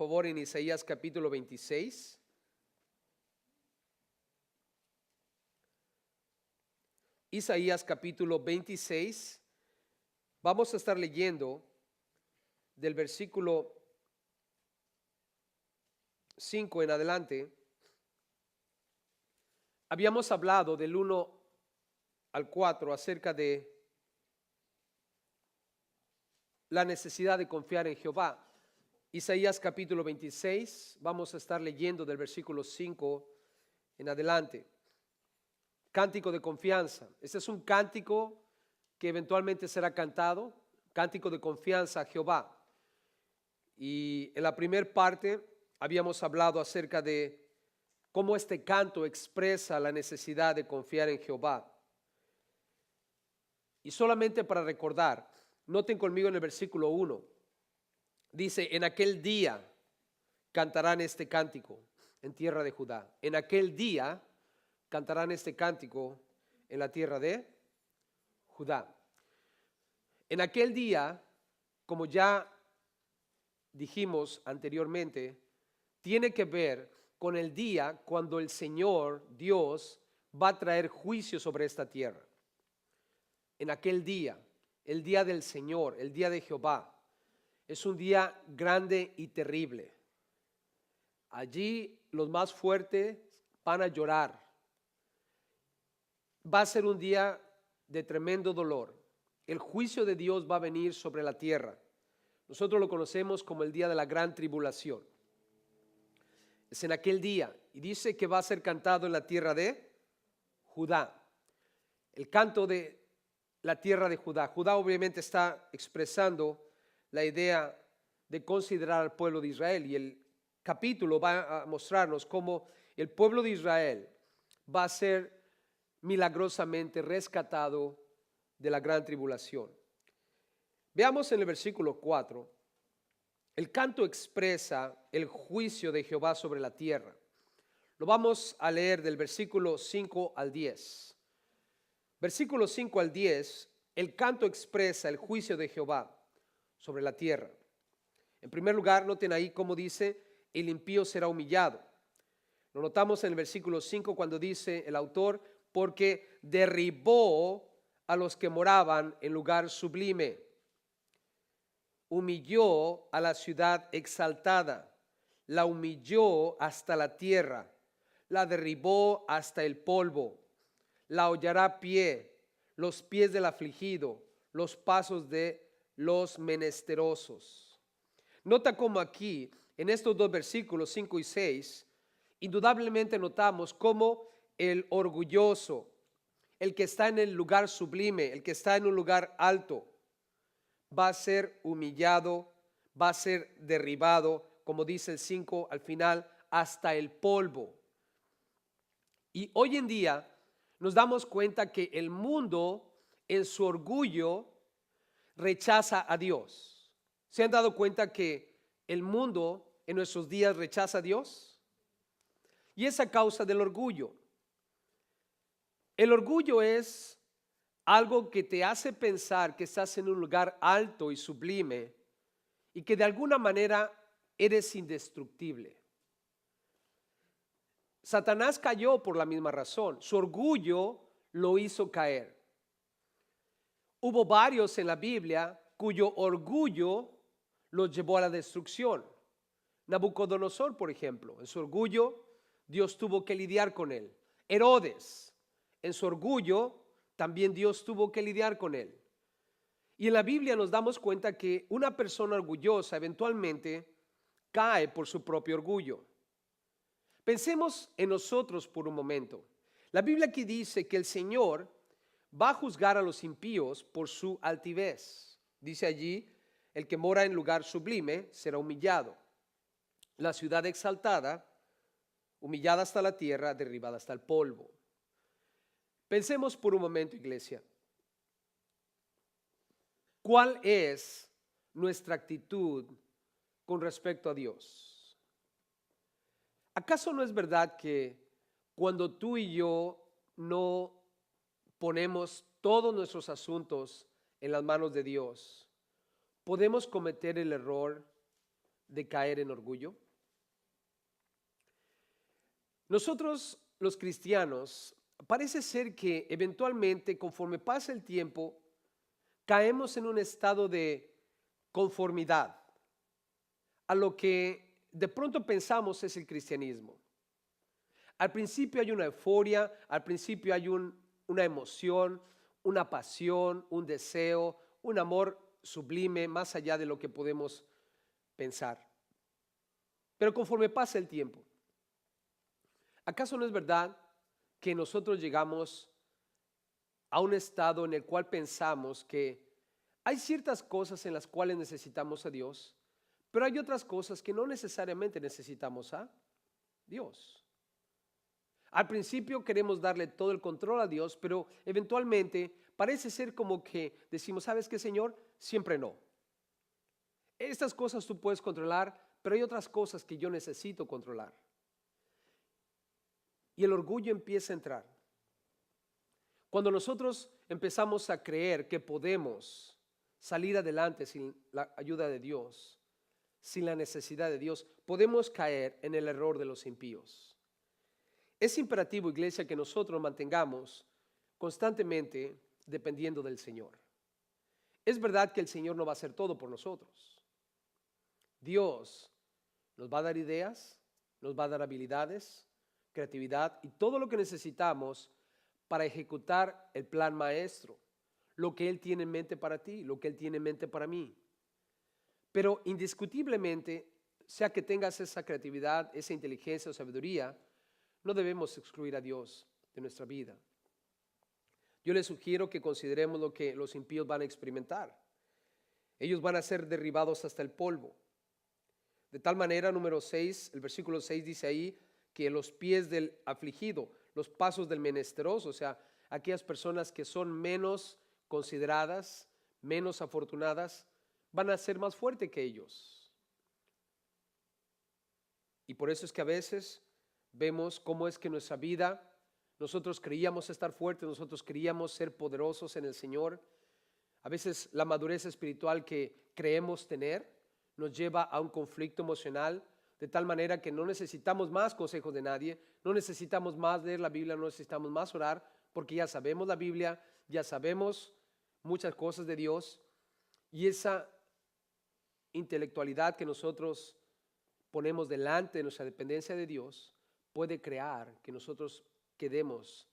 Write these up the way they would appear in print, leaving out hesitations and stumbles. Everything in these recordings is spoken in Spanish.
favor, en Isaías capítulo 26. Isaías capítulo 26. Vamos a estar leyendo del versículo 5 en adelante. Habíamos hablado del 1 al 4 acerca de la necesidad de confiar en Jehová. Isaías capítulo 26, vamos a estar leyendo del versículo 5 en adelante. Cántico de confianza. Este es un cántico que eventualmente será cantado, cántico de confianza a Jehová. Y en la primera parte habíamos hablado acerca de cómo este canto expresa la necesidad de confiar en Jehová. Y solamente para recordar, noten conmigo en el versículo 1, dice, en aquel día cantarán este cántico en tierra de Judá. En aquel día cantarán este cántico en la tierra de Judá. En aquel día, como ya dijimos anteriormente, tiene que ver con el día cuando el Señor Dios va a traer juicio sobre esta tierra. En aquel día, el día del Señor, el día de Jehová, es un día grande y terrible. Allí los más fuertes van a llorar. Va a ser un día de tremendo dolor. El juicio de Dios va a venir sobre la tierra. Nosotros lo conocemos como el día de la gran tribulación. Es en aquel día, y dice que va a ser cantado en la tierra de Judá. El canto de la tierra de Judá. Judá obviamente está expresando la idea de considerar al pueblo de Israel, y el capítulo va a mostrarnos cómo el pueblo de Israel va a ser milagrosamente rescatado de la gran tribulación. Veamos en el versículo 4, el canto expresa el juicio de Jehová sobre la tierra. Lo vamos a leer del versículo 5 al 10. Versículo 5 al 10, el canto expresa el juicio de Jehová sobre la tierra. En primer lugar, noten ahí cómo dice, el impío será humillado. Lo notamos en el versículo 5 cuando dice el autor, porque derribó a los que moraban en lugar sublime. Humilló a la ciudad exaltada, la humilló hasta la tierra, la derribó hasta el polvo, la hollará pie, los pies del afligido, los pasos de los menesterosos. Nota cómo aquí, en estos dos versículos 5 y 6, indudablemente notamos cómo el orgulloso, el que está en el lugar sublime, el que está en un lugar alto, va a ser humillado, va a ser derribado, como dice el 5 al final, hasta el polvo. Y hoy en día nos damos cuenta que el mundo en su orgullo rechaza a Dios. ¿Se han dado cuenta que el mundo en nuestros días rechaza a Dios? Y es a causa del orgullo. El orgullo es algo que te hace pensar que estás en un lugar alto y sublime y que de alguna manera eres indestructible. Satanás cayó por la misma razón. Su orgullo lo hizo caer. Hubo varios en la Biblia cuyo orgullo los llevó a la destrucción. Nabucodonosor, por ejemplo, en su orgullo Dios tuvo que lidiar con él. Herodes, en su orgullo también Dios tuvo que lidiar con él. Y en la Biblia nos damos cuenta que una persona orgullosa eventualmente cae por su propio orgullo. Pensemos en nosotros por un momento. La Biblia aquí dice que el Señor va a juzgar a los impíos por su altivez. Dice allí, el que mora en lugar sublime será humillado. La ciudad exaltada, humillada hasta la tierra, derribada hasta el polvo. Pensemos por un momento, iglesia. ¿Cuál es nuestra actitud con respecto a Dios? ¿Acaso no es verdad que cuando tú y yo no ponemos todos nuestros asuntos en las manos de Dios, podemos cometer el error de caer en orgullo? Nosotros, los cristianos, parece ser que eventualmente, conforme pasa el tiempo, caemos en un estado de conformidad a lo que de pronto pensamos es el cristianismo. Al principio hay una euforia, al principio hay una emoción, una pasión, un deseo, un amor sublime más allá de lo que podemos pensar. Pero conforme pasa el tiempo, ¿acaso no es verdad que nosotros llegamos a un estado en el cual pensamos que hay ciertas cosas en las cuales necesitamos a Dios, pero hay otras cosas que no necesariamente necesitamos a Dios? Al principio queremos darle todo el control a Dios, pero eventualmente parece ser como que decimos, ¿sabes qué, Señor? Siempre no. Estas cosas tú puedes controlar, pero hay otras cosas que yo necesito controlar. Y el orgullo empieza a entrar. Cuando nosotros empezamos a creer que podemos salir adelante sin la ayuda de Dios, sin la necesidad de Dios, podemos caer en el error de los impíos. Es imperativo, iglesia, que nosotros mantengamos constantemente dependiendo del Señor. Es verdad que el Señor no va a hacer todo por nosotros. Dios nos va a dar ideas, nos va a dar habilidades, creatividad y todo lo que necesitamos para ejecutar el plan maestro, lo que Él tiene en mente para ti, lo que Él tiene en mente para mí. Pero indiscutiblemente, sea que tengas esa creatividad, esa inteligencia o sabiduría, no debemos excluir a Dios de nuestra vida. Yo les sugiero que consideremos lo que los impíos van a experimentar. Ellos van a ser derribados hasta el polvo. De tal manera, número 6, el versículo 6 dice ahí, que los pies del afligido, los pasos del menesteroso, o sea, aquellas personas que son menos consideradas, menos afortunadas, van a ser más fuertes que ellos. Y por eso es que a veces vemos cómo es que en nuestra vida nosotros creíamos estar fuertes, nosotros creíamos ser poderosos en el Señor. A veces la madurez espiritual que creemos tener nos lleva a un conflicto emocional, de tal manera que no necesitamos más consejos de nadie, no necesitamos más leer la Biblia, no necesitamos más orar, porque ya sabemos la Biblia, ya sabemos muchas cosas de Dios, y esa intelectualidad que nosotros ponemos delante de nuestra dependencia de Dios puede crear que nosotros quedemos,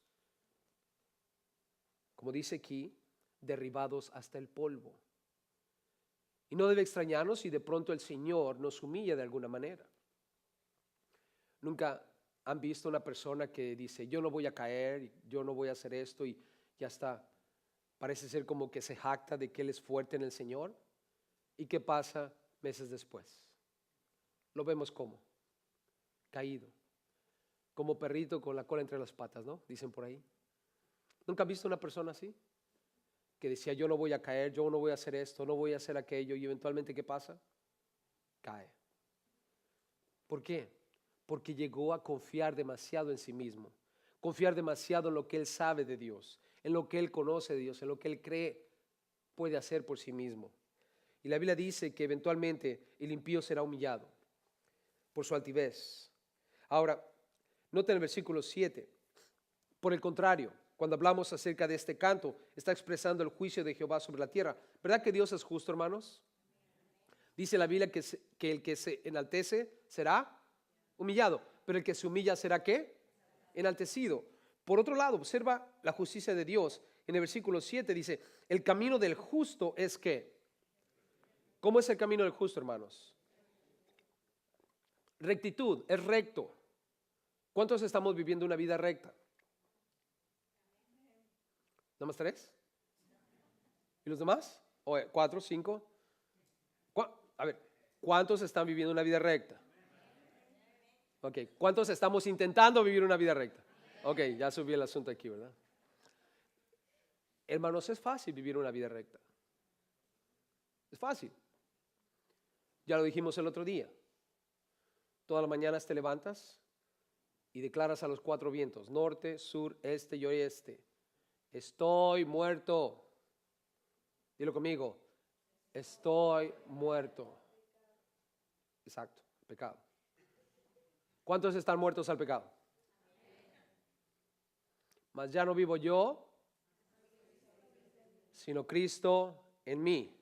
como dice aquí, derribados hasta el polvo. Y no debe extrañarnos si de pronto el Señor nos humilla de alguna manera. Nunca han visto una persona que dice, yo no voy a caer, yo no voy a hacer esto, y ya está. Parece ser como que se jacta de que él es fuerte en el Señor. ¿Y qué pasa meses después? Lo vemos como caído, como perrito con la cola entre las patas, ¿no? Dicen por ahí. ¿Nunca han visto una persona así? Que decía, yo no voy a caer, yo no voy a hacer esto, no voy a hacer aquello, y eventualmente, ¿qué pasa? Cae. ¿Por qué? Porque llegó a confiar demasiado en sí mismo, confiar demasiado en lo que él sabe de Dios, en lo que él conoce de Dios, en lo que él cree puede hacer por sí mismo. Y la Biblia dice que eventualmente el impío será humillado por su altivez. Ahora, noten el versículo 7. Por el contrario, cuando hablamos acerca de este canto, está expresando el juicio de Jehová sobre la tierra. ¿Verdad que Dios es justo, hermanos? Dice la Biblia que el que se enaltece será humillado, pero el que se humilla será ¿qué? Enaltecido. Por otro lado, observa la justicia de Dios. En el versículo 7 dice, el camino del justo es ¿qué? ¿Cómo es el camino del justo, hermanos? Rectitud, es recto. ¿Cuántos estamos viviendo una vida recta? ¿Nada más 3? ¿Y los demás? ¿O 4, 5? A ver, ¿cuántos están viviendo una vida recta? Ok, ¿cuántos estamos intentando vivir una vida recta? Ok, ya subí el asunto aquí, ¿verdad? Hermanos, es fácil vivir una vida recta. Es fácil. Ya lo dijimos el otro día. Todas las mañanas te levantas y declaras a los 4 vientos, norte, sur, este y oeste, estoy muerto. Dilo conmigo, estoy muerto. Exacto, pecado. ¿Cuántos están muertos al pecado? Mas ya no vivo yo, sino Cristo en mí.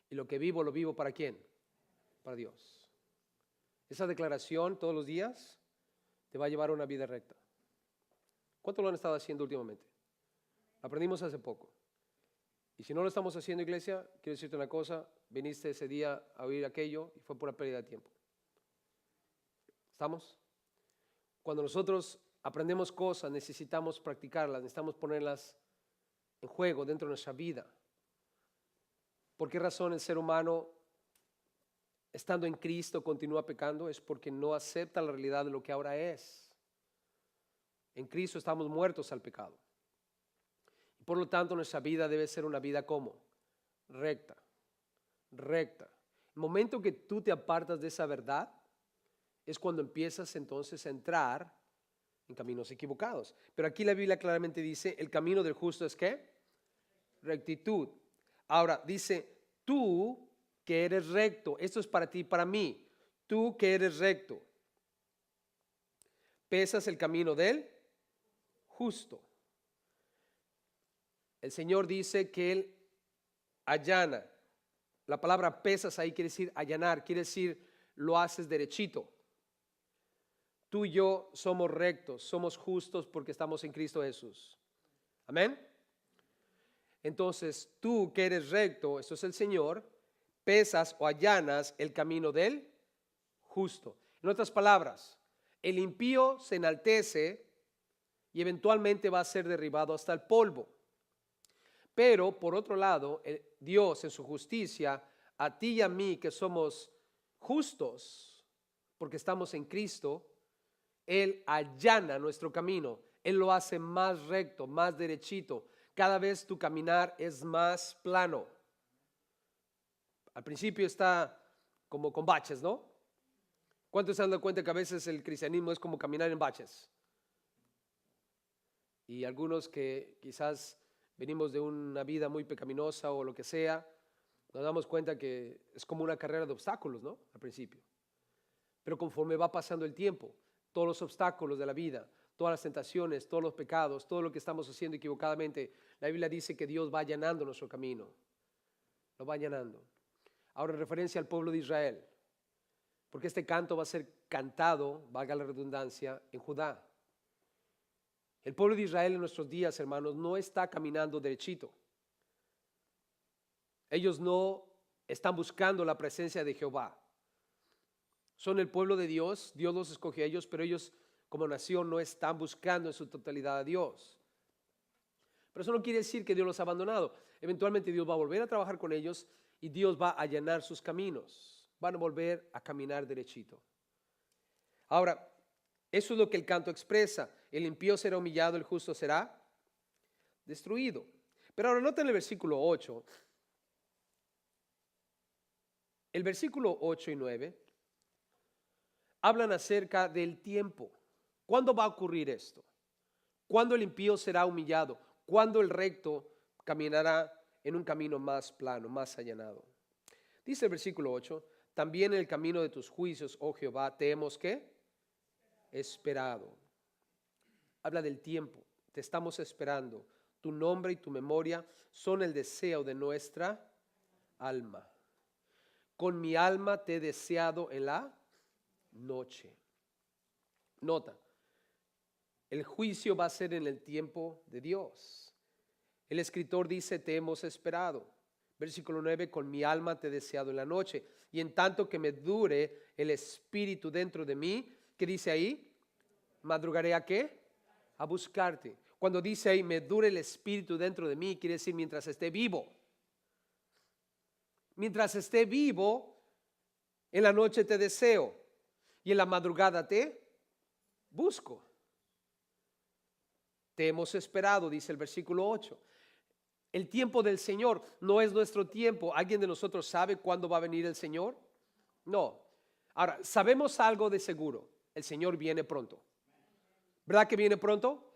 Y lo que vivo, lo vivo ¿para quién? Para Dios. Esa declaración todos los días te va a llevar a una vida recta. ¿Cuánto lo han estado haciendo últimamente? Aprendimos hace poco. Y si no lo estamos haciendo, iglesia, quiero decirte una cosa, viniste ese día a oír aquello y fue pura pérdida de tiempo. ¿Estamos? Cuando nosotros aprendemos cosas, necesitamos practicarlas, necesitamos ponerlas en juego dentro de nuestra vida. ¿Por qué razón el ser humano, estando en Cristo, continúa pecando? Es porque no acepta la realidad de lo que ahora es. En Cristo estamos muertos al pecado. Y por lo tanto, nuestra vida debe ser una vida ¿cómo? Recta. Recta. El momento que tú te apartas de esa verdad es cuando empiezas entonces a entrar en caminos equivocados. Pero aquí la Biblia claramente dice, el camino del justo es ¿qué? Rectitud. Ahora dice, tú que eres recto, esto es para ti y para mí, tú que eres recto, pesas el camino del justo. El Señor dice que Él allana. La palabra pesas ahí quiere decir allanar, quiere decir lo haces derechito. Tú y yo somos rectos, somos justos porque estamos en Cristo Jesús. Amén. Entonces, tú que eres recto, esto es el Señor, pesas o allanas el camino del justo. En otras palabras, el impío se enaltece y eventualmente va a ser derribado hasta el polvo. Pero, por otro lado, Dios en su justicia, a ti y a mí que somos justos, porque estamos en Cristo, Él allana nuestro camino. Él lo hace más recto, más derechito. Cada vez tu caminar es más plano. Al principio está como con baches, ¿no? ¿Cuántos se han dado cuenta que a veces el cristianismo es como caminar en baches? Y algunos que quizás venimos de una vida muy pecaminosa o lo que sea, nos damos cuenta que es como una carrera de obstáculos, ¿no? Al principio. Pero conforme va pasando el tiempo, todos los obstáculos de la vida, todas las tentaciones, todos los pecados, todo lo que estamos haciendo equivocadamente, la Biblia dice que Dios va allanando nuestro camino. Lo va allanando. Ahora en referencia al pueblo de Israel, porque este canto va a ser cantado, valga la redundancia, en Judá. El pueblo de Israel en nuestros días, hermanos, no está caminando derechito. Ellos no están buscando la presencia de Jehová. Son el pueblo de Dios, Dios los escogió a ellos, pero ellos como nación no están buscando en su totalidad a Dios. Pero eso no quiere decir que Dios los ha abandonado. Eventualmente Dios va a volver a trabajar con ellos y Dios va a allanar sus caminos. Van a volver a caminar derechito. Ahora, eso es lo que el canto expresa. El impío será humillado, el justo será destruido. Pero ahora noten el versículo 8. El versículo 8 y 9 hablan acerca del tiempo. ¿Cuándo va a ocurrir esto? ¿Cuándo el impío será humillado? ¿Cuándo el recto caminará en un camino más plano, más allanado? Dice el versículo 8, también en el camino de tus juicios, oh Jehová, te hemos ¿qué? Esperado. Habla del tiempo, te estamos esperando. Tu nombre y tu memoria son el deseo de nuestra alma. Con mi alma te he deseado en la noche. Nota, el juicio va a ser en el tiempo de Dios. El escritor dice, te hemos esperado. Versículo 9, con mi alma te he deseado en la noche. Y en tanto que me dure el espíritu dentro de mí, ¿qué dice ahí? ¿Madrugaré a qué? A buscarte. Cuando dice ahí, me dure el espíritu dentro de mí, quiere decir mientras esté vivo. Mientras esté vivo, en la noche te deseo y en la madrugada te busco. Te hemos esperado, dice el versículo 8. El tiempo del Señor no es nuestro tiempo. ¿Alguien de nosotros sabe cuándo va a venir el Señor? No. Ahora, sabemos algo de seguro. El Señor viene pronto. ¿Verdad que viene pronto?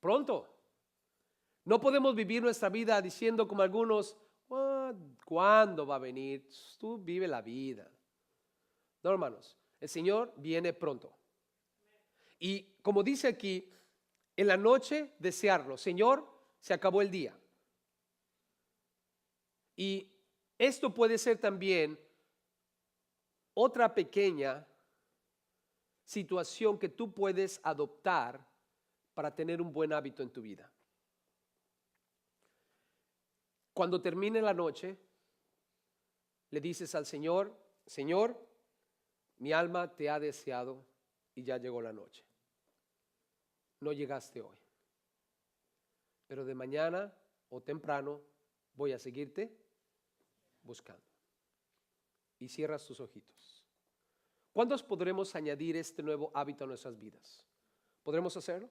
Pronto. No podemos vivir nuestra vida diciendo como algunos, ¿cuándo va a venir? Tú vive la vida. No, hermanos, el Señor viene pronto. Y como dice aquí, en la noche desearlo. Señor, se acabó el día. Y esto puede ser también otra pequeña situación que tú puedes adoptar para tener un buen hábito en tu vida. Cuando termine la noche, le dices al Señor, Señor, mi alma te ha deseado y ya llegó la noche. No llegaste hoy, pero de mañana o temprano voy a seguirte buscando. Y cierras tus ojitos. ¿Cuántos podremos añadir este nuevo hábito a nuestras vidas? ¿Podremos hacerlo?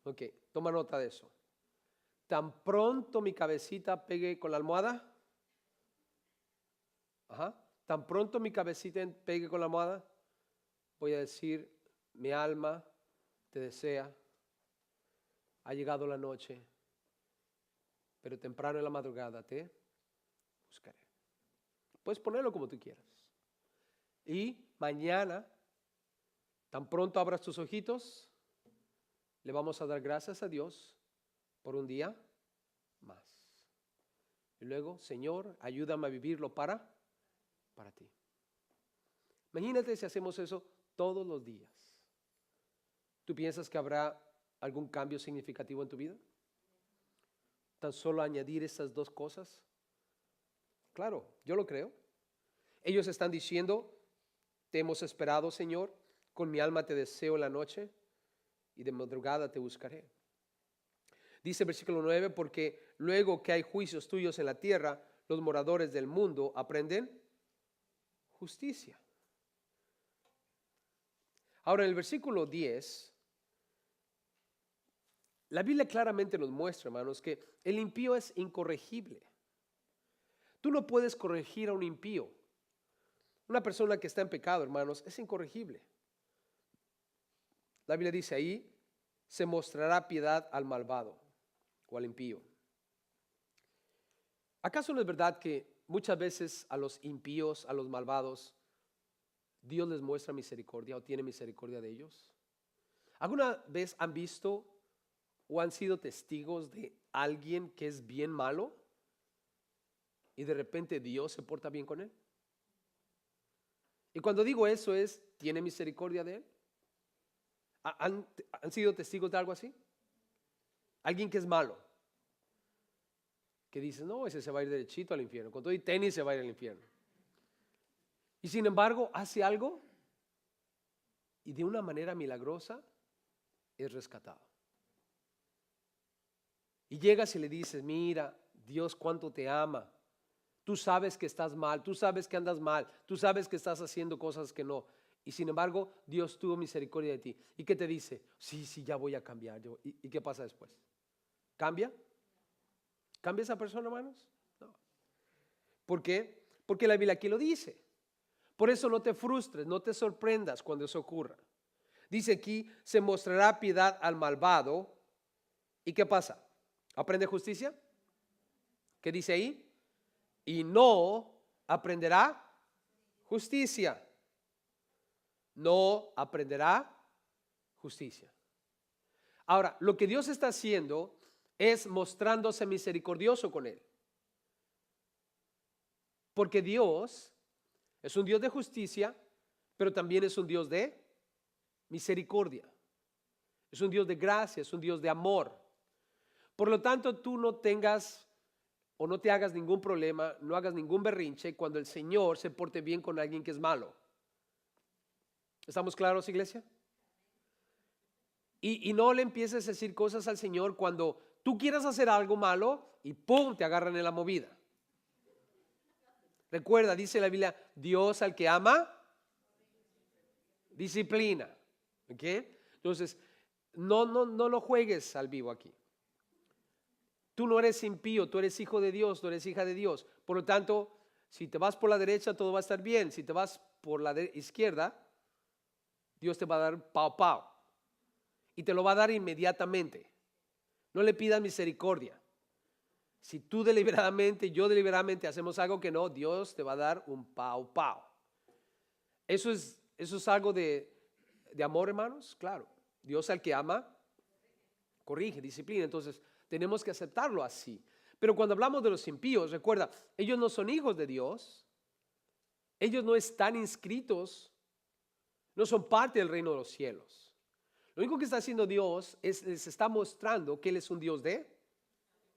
Ok, toma nota de eso. Tan pronto mi cabecita pegue con la almohada, tan pronto mi cabecita pegue con la almohada, voy a decir, mi alma te desea, ha llegado la noche, pero temprano en la madrugada te buscaré. Puedes ponerlo como tú quieras. Y mañana, tan pronto abras tus ojitos, le vamos a dar gracias a Dios por un día más. Y luego, Señor, ayúdame a vivirlo para ti. Imagínate si hacemos eso todos los días. ¿Tú piensas que habrá algún cambio significativo en tu vida? Tan solo añadir estas dos cosas. Claro, yo lo creo. Ellos están diciendo, te hemos esperado, Señor, con mi alma te deseo en la noche y de madrugada te buscaré. Dice el versículo 9, porque luego que hay juicios tuyos en la tierra, los moradores del mundo aprenden justicia. Ahora en el versículo 10, la Biblia claramente nos muestra, hermanos, que el impío es incorregible. Tú no puedes corregir a un impío. Una persona que está en pecado, hermanos, es incorregible. La Biblia dice ahí, se mostrará piedad al malvado o al impío. ¿Acaso no es verdad que muchas veces a los impíos, a los malvados, Dios les muestra misericordia o tiene misericordia de ellos? ¿Alguna vez han visto o han sido testigos de alguien que es bien malo y de repente Dios se porta bien con él? Y cuando digo eso es, ¿tiene misericordia de él? ¿Han sido testigos de algo así? Alguien que es malo, que dice, no, ese se va a ir derechito al infierno, con todo y tenis se va a ir al infierno. Y sin embargo, hace algo y de una manera milagrosa es rescatado. Y llegas y le dices, mira, Dios cuánto te ama. Tú sabes que estás mal, tú sabes que andas mal, tú sabes que estás haciendo cosas que no. Y sin embargo, Dios tuvo misericordia de ti. ¿Y qué te dice? Sí, ya voy a cambiar. ¿Y qué pasa después? ¿Cambia? ¿Cambia esa persona, hermanos? No. ¿Por qué? Porque la Biblia aquí lo dice. Por eso no te frustres, no te sorprendas cuando eso ocurra. Dice aquí, se mostrará piedad al malvado. ¿Y qué pasa? ¿Aprende justicia? ¿Qué dice ahí? Y no aprenderá justicia. No aprenderá justicia. Ahora, lo que Dios está haciendo es mostrándose misericordioso con él. Porque Dios es un Dios de justicia, pero también es un Dios de misericordia. Es un Dios de gracia, es un Dios de amor. Por lo tanto, tú no tengas o no te hagas ningún problema, no hagas ningún berrinche cuando el Señor se porte bien con alguien que es malo. ¿Estamos claros, iglesia? Y no le empieces a decir cosas al Señor cuando tú quieras hacer algo malo y ¡pum!, te agarran en la movida. Recuerda, dice la Biblia, Dios al que ama, disciplina. ¿Ok? Entonces, no lo juegues al vivo aquí. Tú no eres impío, tú eres hijo de Dios, tú eres hija de Dios. Por lo tanto, si te vas por la derecha, todo va a estar bien. Si te vas por la izquierda, Dios te va a dar pau. Y te lo va a dar inmediatamente. No le pidas misericordia. Si tú deliberadamente, yo deliberadamente hacemos algo que no, Dios te va a dar un pau. Eso es algo de amor, hermanos, claro. Dios al que ama, corrige, disciplina. Entonces, tenemos que aceptarlo así. Pero cuando hablamos de los impíos, recuerda, ellos no son hijos de Dios. Ellos no están inscritos, no son parte del reino de los cielos. Lo único que está haciendo Dios es les está mostrando que Él es un Dios de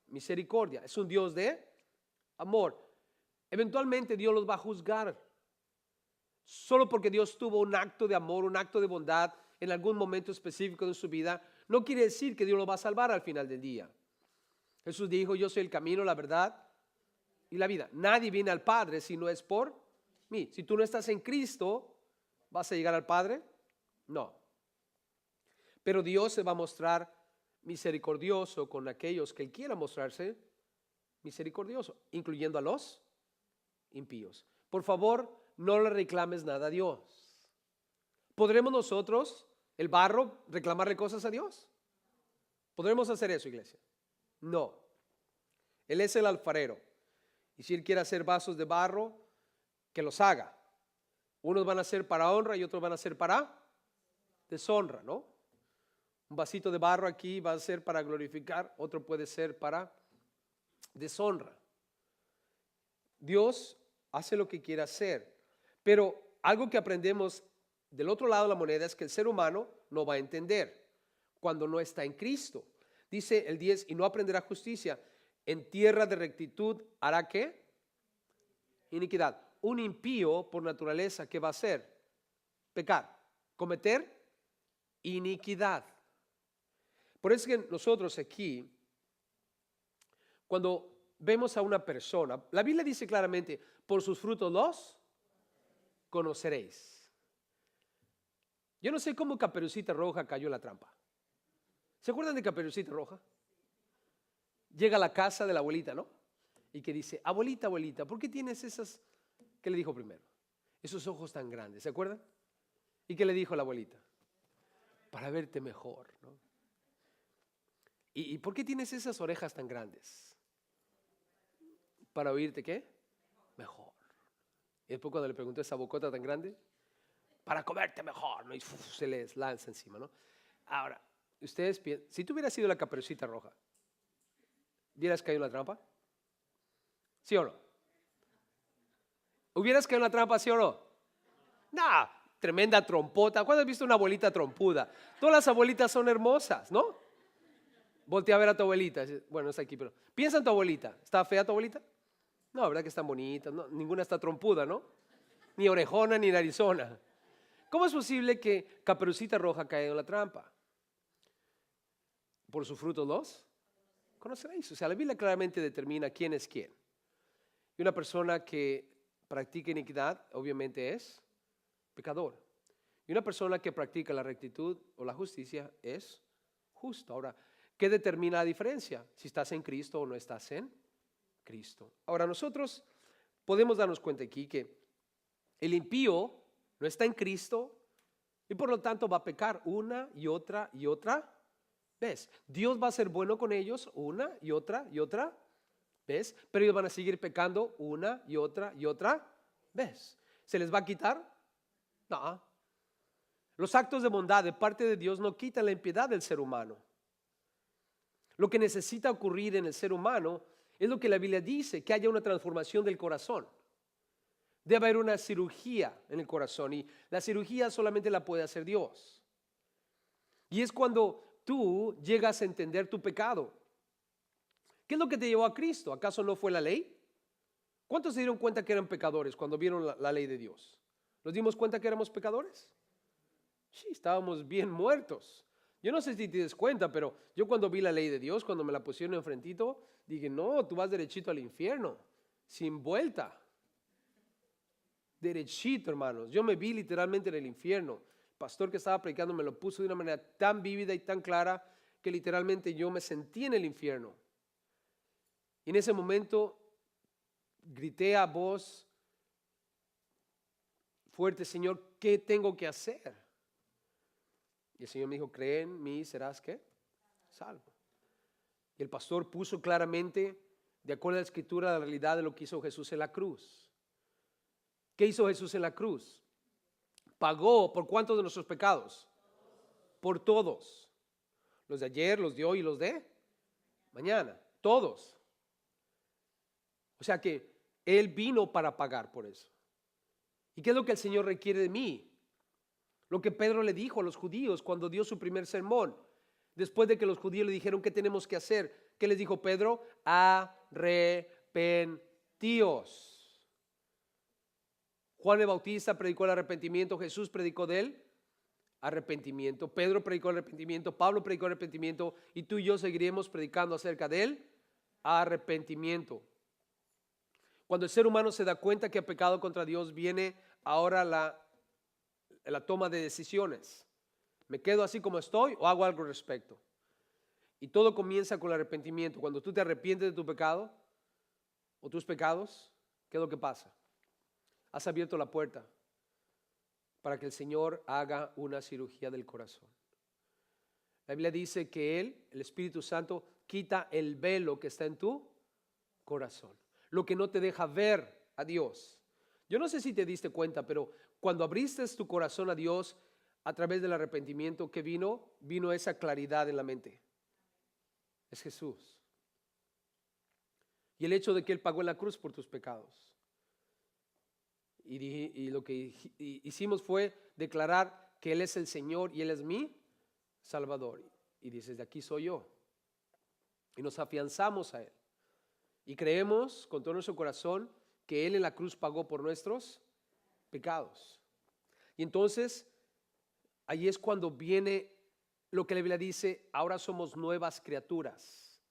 misericordia, es un Dios de amor. Eventualmente Dios los va a juzgar. Solo porque Dios tuvo un acto de amor, un acto de bondad en algún momento específico de su vida, no quiere decir que Dios lo va a salvar al final del día. Jesús dijo, yo soy el camino, la verdad y la vida. Nadie viene al Padre si no es por mí. Si tú no estás en Cristo, ¿vas a llegar al Padre? No. Pero Dios se va a mostrar misericordioso con aquellos que Él quiera mostrarse misericordioso, incluyendo a los impíos. Por favor, no le reclames nada a Dios. ¿Podremos nosotros, el barro, reclamarle cosas a Dios? ¿Podremos hacer eso, iglesia? No. Él es el alfarero. Y si Él quiere hacer vasos de barro, que los haga. Unos van a ser para honra y otros van a ser para deshonra, ¿no? Un vasito de barro aquí va a ser para glorificar, otro puede ser para deshonra. Dios hace lo que quiere hacer, pero algo que aprendemos del otro lado de la moneda es que el ser humano no va a entender cuando no está en Cristo. Dice el 10, y no aprenderá justicia. En tierra de rectitud hará ¿qué? Iniquidad. Un impío por naturaleza, ¿qué va a hacer? Pecar, cometer iniquidad. Por eso es que nosotros aquí, cuando vemos a una persona, la Biblia dice claramente, por sus frutos los conoceréis. Yo no sé cómo Caperucita Roja cayó en la trampa. ¿Se acuerdan de Caperucita Roja? Llega a la casa de la abuelita, ¿no? Y que dice, abuelita, abuelita, ¿por qué tienes esas? ¿Qué le dijo primero? Esos ojos tan grandes, ¿se acuerdan? ¿Y qué le dijo la abuelita? Para verte mejor, ¿no? ¿Y por qué tienes esas orejas tan grandes? Para oírte, ¿qué? Mejor. Y después cuando le preguntó esa bocota tan grande, para comerte mejor, ¿no? Y se les lanza encima, ¿no? Ahora, ustedes piensan, si tú hubieras sido la Caperucita Roja, ¿hubieras caído en la trampa? ¿Sí o no? ¿Hubieras caído en la trampa, sí o no? No, tremenda trompota. ¿Cuándo has visto una abuelita trompuda? Todas las abuelitas son hermosas, ¿no? Voltea a ver a tu abuelita. Bueno, no está aquí, pero piensa en tu abuelita. ¿Está fea tu abuelita? No, ¿verdad que están bonitas? No, ninguna está trompuda, ¿no? Ni orejona ni narizona. ¿Cómo es posible que Caperucita Roja caiga en la trampa? Por sus frutos los conoceréis. O sea, la Biblia claramente determina quién es quién. Y una persona que practica iniquidad, obviamente es pecador. Y una persona que practica la rectitud o la justicia es justo. Ahora, ¿qué determina la diferencia? Si estás en Cristo o no estás en Cristo. Ahora, nosotros podemos darnos cuenta aquí que el impío no está en Cristo y por lo tanto va a pecar una y otra vez. Dios va a ser bueno con ellos una y otra vez, pero ellos van a seguir pecando una y otra vez. ¿Se les va a quitar? No. Los actos de bondad de parte de Dios no quitan la impiedad del ser humano. Lo que necesita ocurrir en el ser humano es lo que la Biblia dice, que haya una transformación del corazón. Debe haber una cirugía en el corazón y la cirugía solamente la puede hacer Dios. Y es cuando tú llegas a entender tu pecado. ¿Qué es lo que te llevó a Cristo? ¿Acaso no fue la ley? ¿Cuántos se dieron cuenta que eran pecadores cuando vieron la ley de Dios? ¿Nos dimos cuenta que éramos pecadores? Sí, estábamos bien muertos. Yo no sé si te das cuenta, pero yo cuando vi la ley de Dios, cuando me la pusieron enfrentito, dije, no, tú vas derechito al infierno, sin vuelta. Derechito, hermanos. Yo me vi literalmente en el infierno. El pastor que estaba predicando me lo puso de una manera tan vívida y tan clara que literalmente yo me sentí en el infierno. Y en ese momento grité a voz fuerte, Señor, ¿qué tengo que hacer? Y el Señor me dijo, cree en mí, serás ¿qué? Salvo. Y el pastor puso claramente, de acuerdo a la escritura, la realidad de lo que hizo Jesús en la cruz. ¿Qué hizo Jesús en la cruz? pagó por ¿cuántos de nuestros pecados? Por todos. Los de ayer, los de hoy y los de mañana. Todos. O sea que Él vino para pagar por eso. ¿Y qué es lo que el Señor requiere de mí? Lo que Pedro le dijo a los judíos cuando dio su primer sermón. Después de que los judíos le dijeron qué tenemos que hacer, ¿qué les dijo Pedro? Arrepentíos. Juan el Bautista predicó el arrepentimiento, Jesús predicó del arrepentimiento, Pedro predicó el arrepentimiento, Pablo predicó el arrepentimiento y tú y yo seguiremos predicando acerca del arrepentimiento. Cuando el ser humano se da cuenta que ha pecado contra Dios, viene ahora la toma de decisiones. ¿Me quedo así como estoy o hago algo al respecto? Y todo comienza con el arrepentimiento. Cuando tú te arrepientes de tu pecado o tus pecados, ¿qué es lo que pasa? Has abierto la puerta para que el Señor haga una cirugía del corazón. La Biblia dice que Él, el Espíritu Santo, quita el velo que está en tu corazón, lo que no te deja ver a Dios. Yo no sé si te diste cuenta, pero cuando abriste tu corazón a Dios a través del arrepentimiento, ¿qué vino? Vino esa claridad en la mente. Es Jesús. Y el hecho de que Él pagó en la cruz por tus pecados. Y lo que hicimos fue declarar que Él es el Señor y Él es mi Salvador. Y dices, de aquí soy yo. Y nos afianzamos a Él. Y creemos con todo nuestro corazón que Él en la cruz pagó por nuestros pecados. Y entonces, ahí es cuando viene lo que la Biblia dice, ahora somos nuevas criaturas.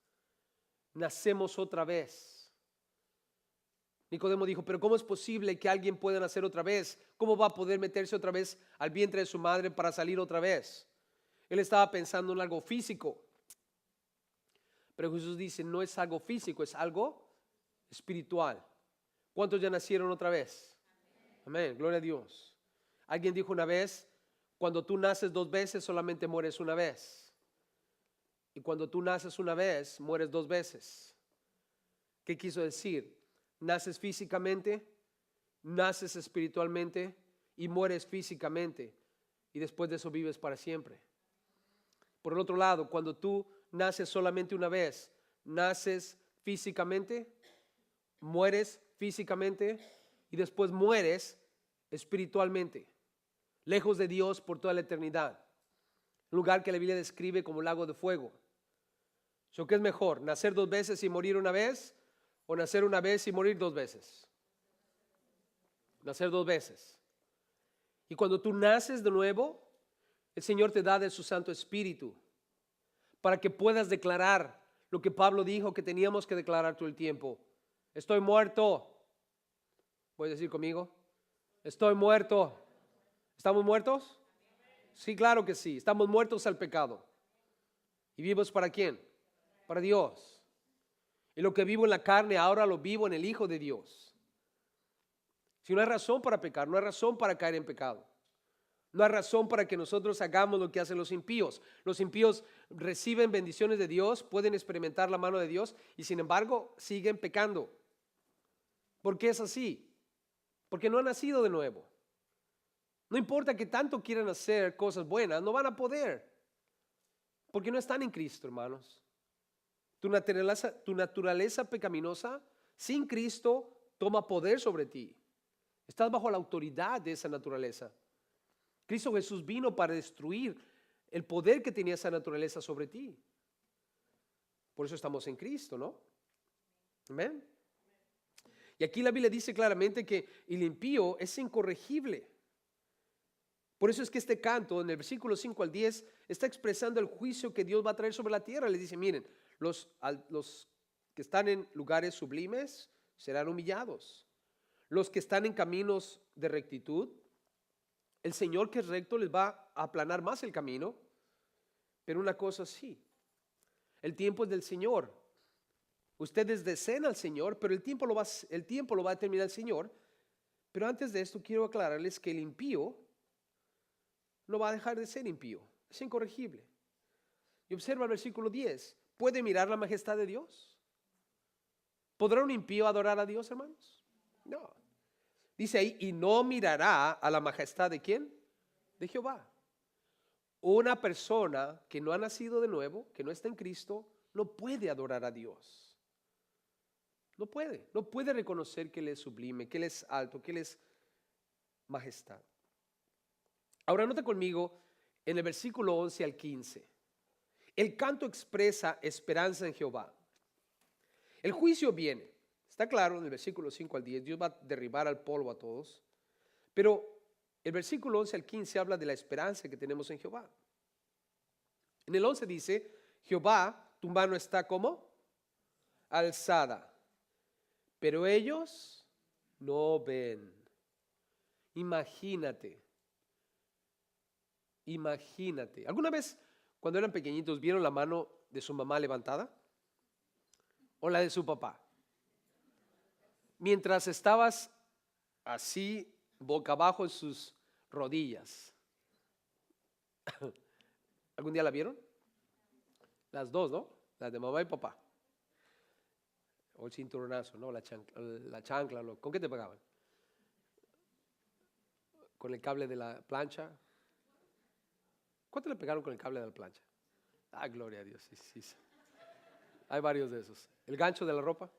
Nacemos otra vez. Nicodemo dijo, pero ¿cómo es posible que alguien pueda nacer otra vez? ¿Cómo va a poder meterse otra vez al vientre de su madre para salir otra vez? Él estaba pensando en algo físico. Pero Jesús dice, no es algo físico, es algo espiritual. ¿Cuántos ya nacieron otra vez? Amén, gloria a Dios. Alguien dijo una vez, cuando tú naces 2 veces solamente mueres una vez. Y cuando tú naces una vez, mueres 2 veces. ¿Qué quiso decir? Naces físicamente, naces espiritualmente y mueres físicamente. Y después de eso vives para siempre. Por el otro lado, cuando tú naces solamente una vez, naces físicamente, mueres físicamente y después mueres espiritualmente, lejos de Dios por toda la eternidad. Un lugar que la Biblia describe como lago de fuego. ¿Qué es mejor? ¿Nacer 2 veces y morir una vez? ¿O nacer una vez y morir 2 veces? Nacer 2 veces. Y cuando tú naces de nuevo, el Señor te da de su Santo Espíritu para que puedas declarar lo que Pablo dijo que teníamos que declarar todo el tiempo. Estoy muerto. ¿Puedes decir conmigo? Estoy muerto. ¿Estamos muertos? Sí, claro que sí. Estamos muertos al pecado. ¿Y vivos para quién? Para Dios. Y lo que vivo en la carne ahora lo vivo en el Hijo de Dios. Si no hay razón para pecar, no hay razón para caer en pecado. No hay razón para que nosotros hagamos lo que hacen los impíos. Los impíos reciben bendiciones de Dios, pueden experimentar la mano de Dios y sin embargo siguen pecando. ¿Por qué es así? Porque no han nacido de nuevo. No importa que tanto quieran hacer cosas buenas, no van a poder. Porque no están en Cristo, hermanos. Tu naturaleza pecaminosa sin Cristo toma poder sobre ti. Estás bajo la autoridad de esa naturaleza. Cristo Jesús vino para destruir el poder que tenía esa naturaleza sobre ti. Por eso estamos en Cristo, ¿no? Amén. Y aquí la Biblia dice claramente que el impío es incorregible. Por eso es que este canto, en el versículo 5 al 10, está expresando el juicio que Dios va a traer sobre la tierra. Le dice, miren, los que están en lugares sublimes serán humillados. Los que están en caminos de rectitud, el Señor que es recto les va a aplanar más el camino. Pero una cosa sí, el tiempo es del Señor. Ustedes desean al Señor, pero el tiempo lo va a determinar el Señor. Pero antes de esto quiero aclararles que el impío no va a dejar de ser impío, es incorregible. Y observa el versículo 10, ¿puede mirar la majestad de Dios? ¿Podrá un impío adorar a Dios, hermanos? No. Dice ahí, y no mirará a la majestad de ¿quién? de Jehová. Una persona que no ha nacido de nuevo, que no está en Cristo, no puede adorar a Dios. No puede reconocer que Él es sublime, que Él es alto, que Él es majestad. Ahora nota conmigo en el versículo 11 al 15. El canto expresa esperanza en Jehová. El juicio viene. Está claro en el versículo 5 al 10. Dios va a derribar al polvo a todos. Pero el versículo 11 al 15 habla de la esperanza que tenemos en Jehová. En el 11 dice, Jehová, tu mano está como alzada, pero ellos no ven. Imagínate. ¿Alguna vez cuando eran pequeñitos vieron la mano de su mamá levantada? ¿O la de su papá? Mientras estabas así, boca abajo en sus rodillas. ¿Algún día la vieron? Las dos, ¿no? Las de mamá y papá. O el cinturonazo, ¿no? La chancla. ¿Con qué te pegaban? ¿Con el cable de la plancha? ¿Cuánto le pegaron con el cable de la plancha? Ah, gloria a Dios, sí. Hay varios de esos. ¿El gancho de la ropa?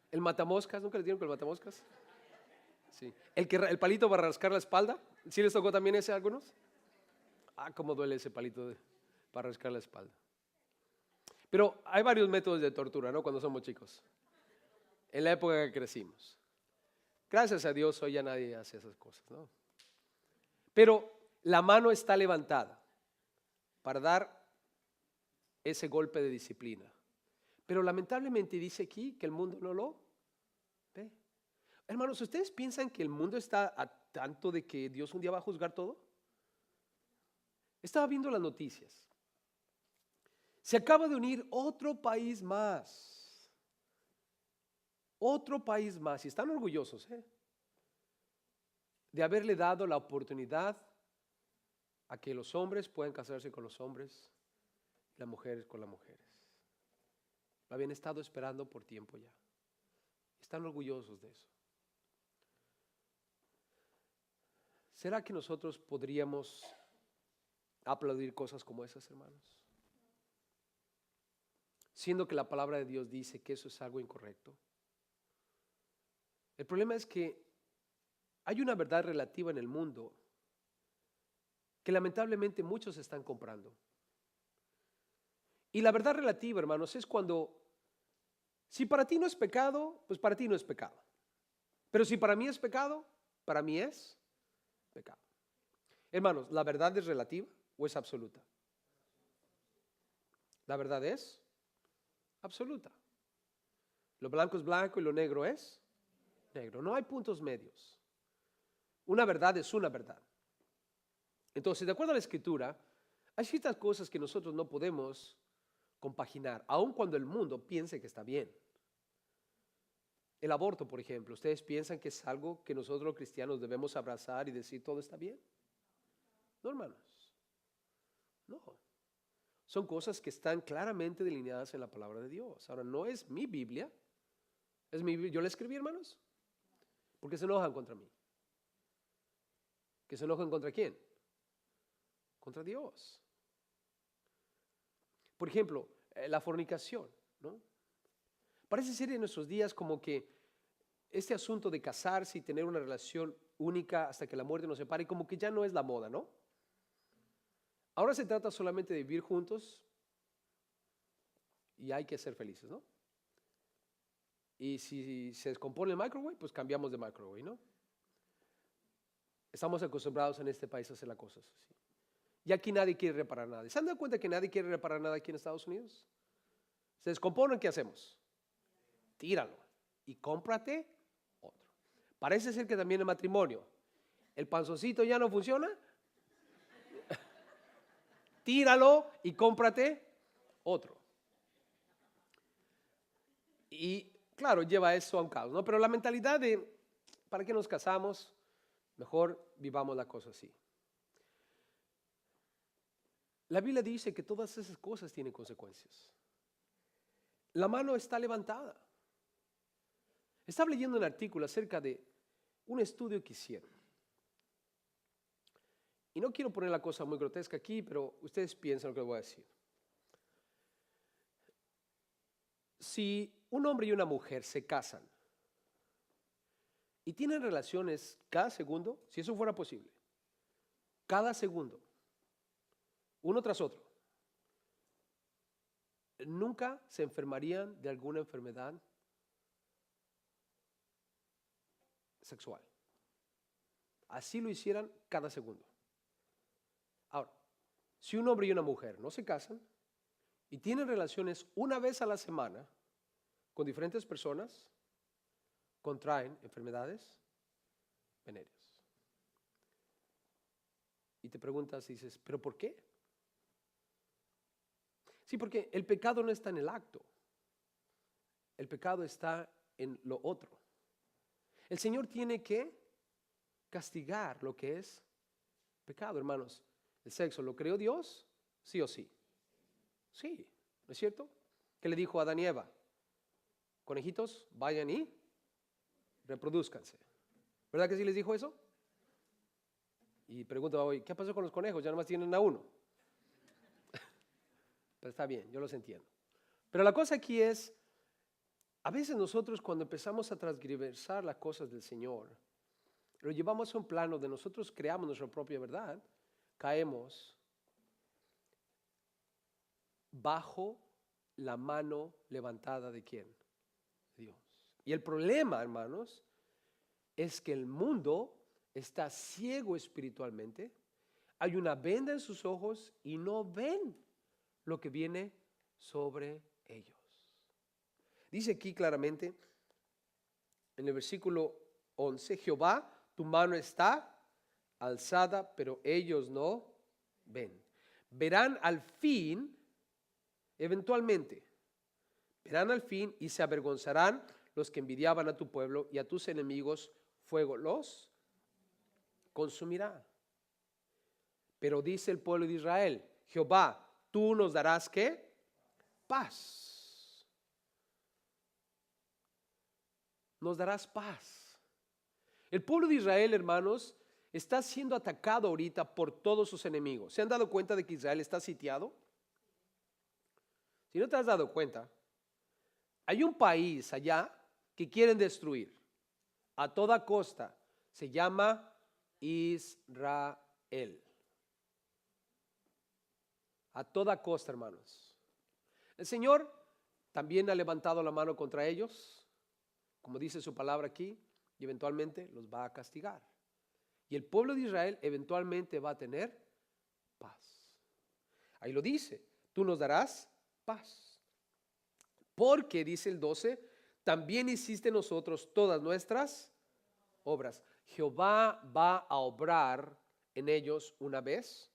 ¿El matamoscas? ¿Nunca les dieron con el matamoscas? Sí. ¿El palito para rascar la espalda? ¿Sí les tocó también ese a algunos? Ah, cómo duele ese palito para rascar la espalda. Pero hay varios métodos de tortura, ¿no? Cuando somos chicos. En la época que crecimos. Gracias a Dios hoy ya nadie hace esas cosas, ¿no? Pero la mano está levantada para dar ese golpe de disciplina. Pero lamentablemente dice aquí que el mundo no lo ve. Hermanos, ¿ustedes piensan que el mundo está a tanto de que Dios un día va a juzgar todo? Estaba viendo las noticias. Se acaba de unir otro país más. Otro país más. Y están orgullosos, de haberle dado la oportunidad a que los hombres puedan casarse con los hombres, las mujeres con las mujeres. Lo habían estado esperando por tiempo ya. Están orgullosos de eso. ¿Será que nosotros podríamos aplaudir cosas como esas, hermanos? Siendo que la palabra de Dios dice que eso es algo incorrecto. El problema es que hay una verdad relativa en el mundo que lamentablemente muchos están comprando. Y la verdad relativa, hermanos, es cuando, si para ti no es pecado, pues para ti no es pecado. Pero si para mí es pecado, para mí es pecado. Hermanos, ¿la verdad es relativa o es absoluta? La verdad es absoluta. Lo blanco es blanco y lo negro es negro. No hay puntos medios. Una verdad es una verdad. Entonces, de acuerdo a la Escritura, hay ciertas cosas que nosotros no podemos compaginar, aun cuando el mundo piense que está bien. El aborto, por ejemplo, ¿ustedes piensan que es algo que nosotros los cristianos debemos abrazar y decir todo está bien? No, hermanos. No. Son cosas que están claramente delineadas en la palabra de Dios. Ahora, no es mi Biblia. Es mi Biblia. ¿Yo la escribí, hermanos? ¿Por qué se enojan contra mí? ¿Que se enojan contra quién? Contra Dios. Por ejemplo, la fornicación, ¿no? Parece ser en nuestros días como que este asunto de casarse y tener una relación única hasta que la muerte nos separe, como que ya no es la moda, ¿no? Ahora se trata solamente de vivir juntos y hay que ser felices, ¿no? Y si se descompone el microwave, pues cambiamos de microwave, ¿no? Estamos acostumbrados en este país a hacer las cosas así. Y aquí nadie quiere reparar nada. ¿Se han dado cuenta que nadie quiere reparar nada aquí en Estados Unidos? Se descompone, ¿qué hacemos? Tíralo y cómprate otro. Parece ser que también el matrimonio. ¿El panzoncito ya no funciona? Tíralo y cómprate otro. Y claro, lleva eso a un caos, ¿no? Pero la mentalidad de, ¿para qué nos casamos? Mejor vivamos la cosa así. La Biblia dice que todas esas cosas tienen consecuencias. La mano está levantada. Estaba leyendo un artículo acerca de un estudio que hicieron. Y no quiero poner la cosa muy grotesca aquí, pero ustedes piensan lo que les voy a decir. Si un hombre y una mujer se casan y tienen relaciones cada segundo, si eso fuera posible, cada segundo, uno tras otro, nunca se enfermarían de alguna enfermedad sexual. Así lo hicieran cada segundo. Ahora, si un hombre y una mujer no se casan y tienen relaciones una vez a la semana con diferentes personas, contraen enfermedades venéreas. Y te preguntas y dices, ¿pero por qué? Sí, porque el pecado no está en el acto. El pecado está en lo otro. El Señor tiene que castigar lo que es pecado, hermanos. El sexo, ¿lo creó Dios? Sí o sí. Sí, ¿no es cierto? ¿Qué le dijo a Adán y Eva? Conejitos, vayan y reproduzcanse. ¿Verdad que sí les dijo eso? Y pregunto hoy, ¿qué pasó con los conejos? Ya nomás tienen a uno. Pero está bien, yo los entiendo. Pero la cosa aquí es, a veces nosotros cuando empezamos a transgresar las cosas del Señor, lo llevamos a un plano de nosotros creamos nuestra propia verdad, caemos bajo la mano levantada de ¿quién? Dios. Y el problema, hermanos, es que el mundo está ciego espiritualmente, hay una venda en sus ojos y no ven lo que viene sobre ellos. Dice aquí claramente en el versículo 11, Jehová, tu mano está alzada, pero ellos no ven. Verán al fin, eventualmente, verán al fin y se avergonzarán los que envidiaban a tu pueblo, y a tus enemigos fuego los consumirá. Pero dice el pueblo de Israel, Jehová, tú nos darás ¿qué? Paz. Nos darás paz. El pueblo de Israel, hermanos, está siendo atacado ahorita por todos sus enemigos. ¿Se han dado cuenta de que Israel está sitiado? Si no te has dado cuenta, hay un país allá que quieren destruir a toda costa. Se llama Israel. A toda costa, hermanos. El Señor también ha levantado la mano contra ellos, como dice su palabra aquí, y eventualmente los va a castigar. Y el pueblo de Israel eventualmente va a tener paz. Ahí lo dice, tú nos darás paz. Porque, dice el 12, también hiciste nosotros todas nuestras obras. Jehová va a obrar en ellos una vez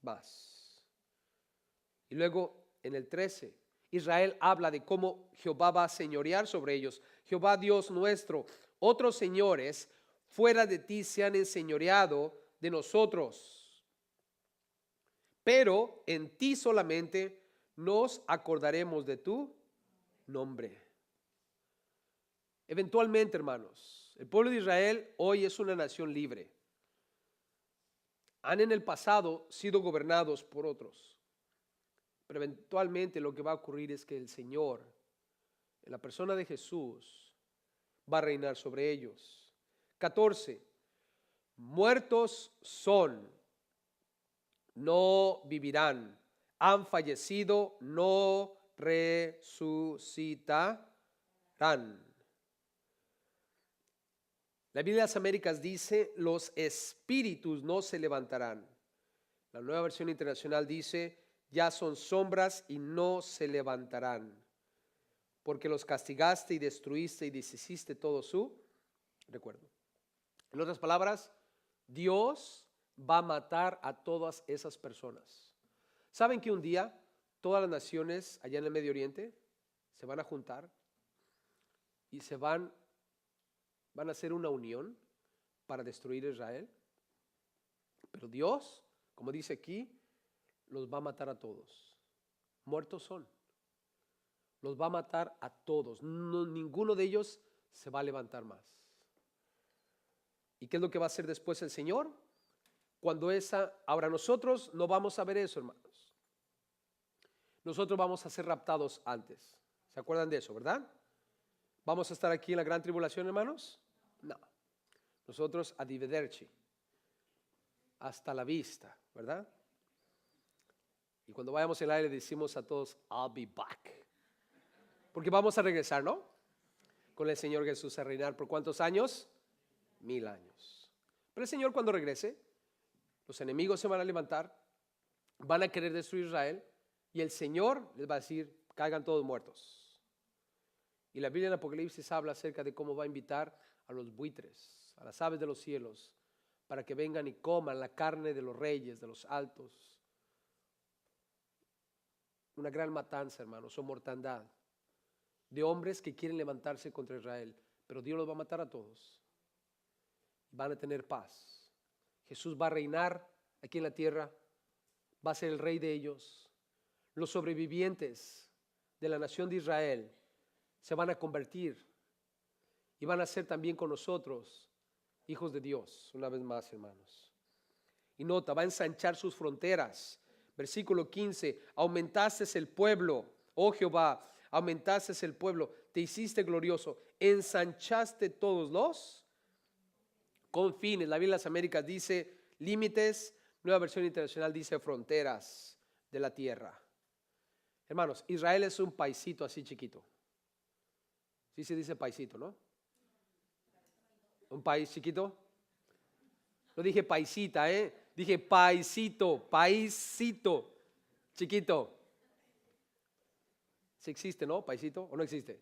más. Y luego en el 13, Israel habla de cómo Jehová va a señorear sobre ellos. Jehová Dios nuestro, otros señores fuera de ti se han enseñoreado de nosotros, pero en ti solamente nos acordaremos de tu nombre. Eventualmente, hermanos, el pueblo de Israel hoy es una nación libre. Han en el pasado sido gobernados por otros. Pero eventualmente lo que va a ocurrir es que el Señor, en la persona de Jesús, va a reinar sobre ellos. 14. Muertos son, no vivirán. Han fallecido, no resucitarán. La Biblia de las Américas dice, los espíritus no se levantarán. La Nueva Versión Internacional dice, ya son sombras y no se levantarán, porque los castigaste y destruiste y deshiciste todo su recuerdo. En otras palabras, Dios va a matar a todas esas personas. ¿Saben que un día todas las naciones allá en el Medio Oriente se van a juntar y van a hacer una unión para destruir a Israel? Pero Dios, como dice aquí, los va a matar a todos. Muertos son. Los va a matar a todos. No, ninguno de ellos se va a levantar más. ¿Y qué es lo que va a hacer después el Señor? Ahora nosotros no vamos a ver eso, hermanos. Nosotros vamos a ser raptados antes. ¿Se acuerdan de eso, verdad? ¿Vamos a estar aquí en la gran tribulación, hermanos? No. Nosotros arrivederci. Hasta la vista, ¿verdad? Y cuando vayamos en el aire decimos a todos, I'll be back. Porque vamos a regresar, ¿no? Con el Señor Jesús a reinar por ¿cuántos años? 1000 años. Pero el Señor cuando regrese, los enemigos se van a levantar, van a querer destruir Israel y el Señor les va a decir, caigan todos muertos. Y la Biblia en Apocalipsis habla acerca de cómo va a invitar a los buitres, a las aves de los cielos, para que vengan y coman la carne de los reyes, de los altos. Una gran matanza, hermanos, o mortandad de hombres que quieren levantarse contra Israel, pero Dios los va a matar a todos. Van a tener paz. Jesús va a reinar aquí en la tierra, va a ser el rey de ellos. Los sobrevivientes de la nación de Israel se van a convertir y van a ser también con nosotros hijos de Dios, una vez más, hermanos. Y nota, va a ensanchar sus fronteras. Versículo 15, aumentaste el pueblo, oh Jehová, aumentaste el pueblo, te hiciste glorioso, ensanchaste todos los confines. La Biblia de las Américas dice límites, Nueva Versión Internacional dice fronteras de la tierra. Hermanos, Israel es un paisito así chiquito. Sí se dice paisito, ¿no? Un país chiquito. No dije paisita, dije paisito, paisito, chiquito. ¿Sí existe, no? ¿Paisito o no existe?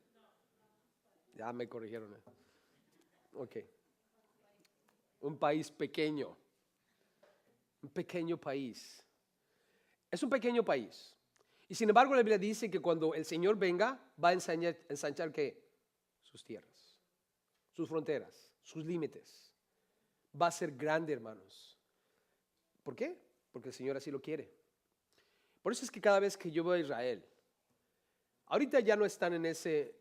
Ya me corrigieron. Ok. Un país pequeño. Un pequeño país. Es un pequeño país. Y sin embargo la Biblia dice que cuando el Señor venga, va a ensanchar ¿qué? Sus tierras, sus fronteras, sus límites. Va a ser grande, hermanos. ¿Por qué? Porque el Señor así lo quiere. Por eso es que cada vez que yo voy a Israel, ahorita ya no están en ese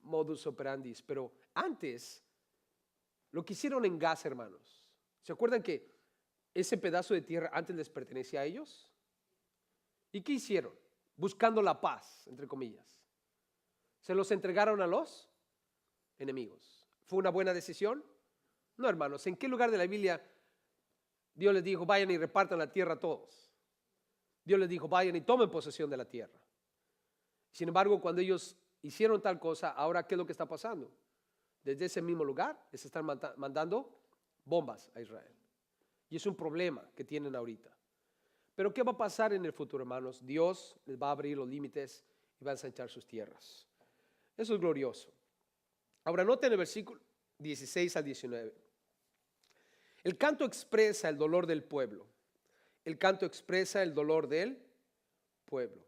modus operandi, pero antes lo que hicieron en Gaza, hermanos. ¿Se acuerdan que ese pedazo de tierra antes les pertenecía a ellos? ¿Y qué hicieron? Buscando la paz, entre comillas. Se los entregaron a los enemigos. ¿Fue una buena decisión? No, hermanos. ¿En qué lugar de la Biblia Dios les dijo, vayan y repartan la tierra a todos? Dios les dijo, vayan y tomen posesión de la tierra. Sin embargo, cuando ellos hicieron tal cosa, ahora ¿qué es lo que está pasando? Desde ese mismo lugar les están mandando bombas a Israel. Y es un problema que tienen ahorita. Pero ¿qué va a pasar en el futuro, hermanos? Dios les va a abrir los límites y va a ensanchar sus tierras. Eso es glorioso. Ahora noten el versículo 16 al 19. El canto expresa el dolor del pueblo. El canto expresa el dolor del pueblo.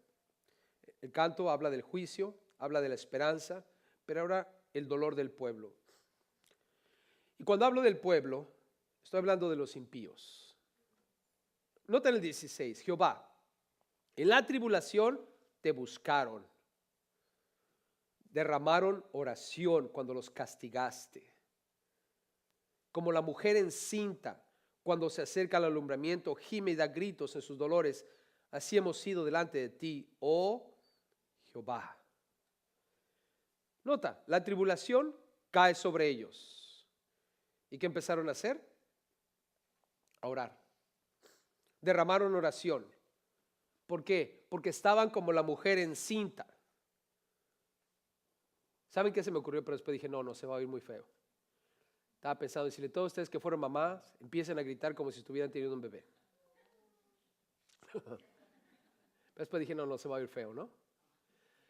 El canto habla del juicio, habla de la esperanza, pero ahora el dolor del pueblo. Y cuando hablo del pueblo, estoy hablando de los impíos. Noten el 16, Jehová, en la tribulación te buscaron, derramaron oración cuando los castigaste. Como la mujer encinta cuando se acerca al alumbramiento, gime y da gritos en sus dolores, así hemos sido delante de ti, oh Jehová. Nota, la tribulación cae sobre ellos. ¿Y qué empezaron a hacer? A orar. Derramaron oración. ¿Por qué? Porque estaban como la mujer encinta. ¿Saben qué se me ocurrió? Pero después dije, no, se va a oír muy feo. Estaba pensando, decirle, todos ustedes que fueron mamás, empiecen a gritar como si estuvieran teniendo un bebé. Pero después dije, no, se va a oír feo, ¿no?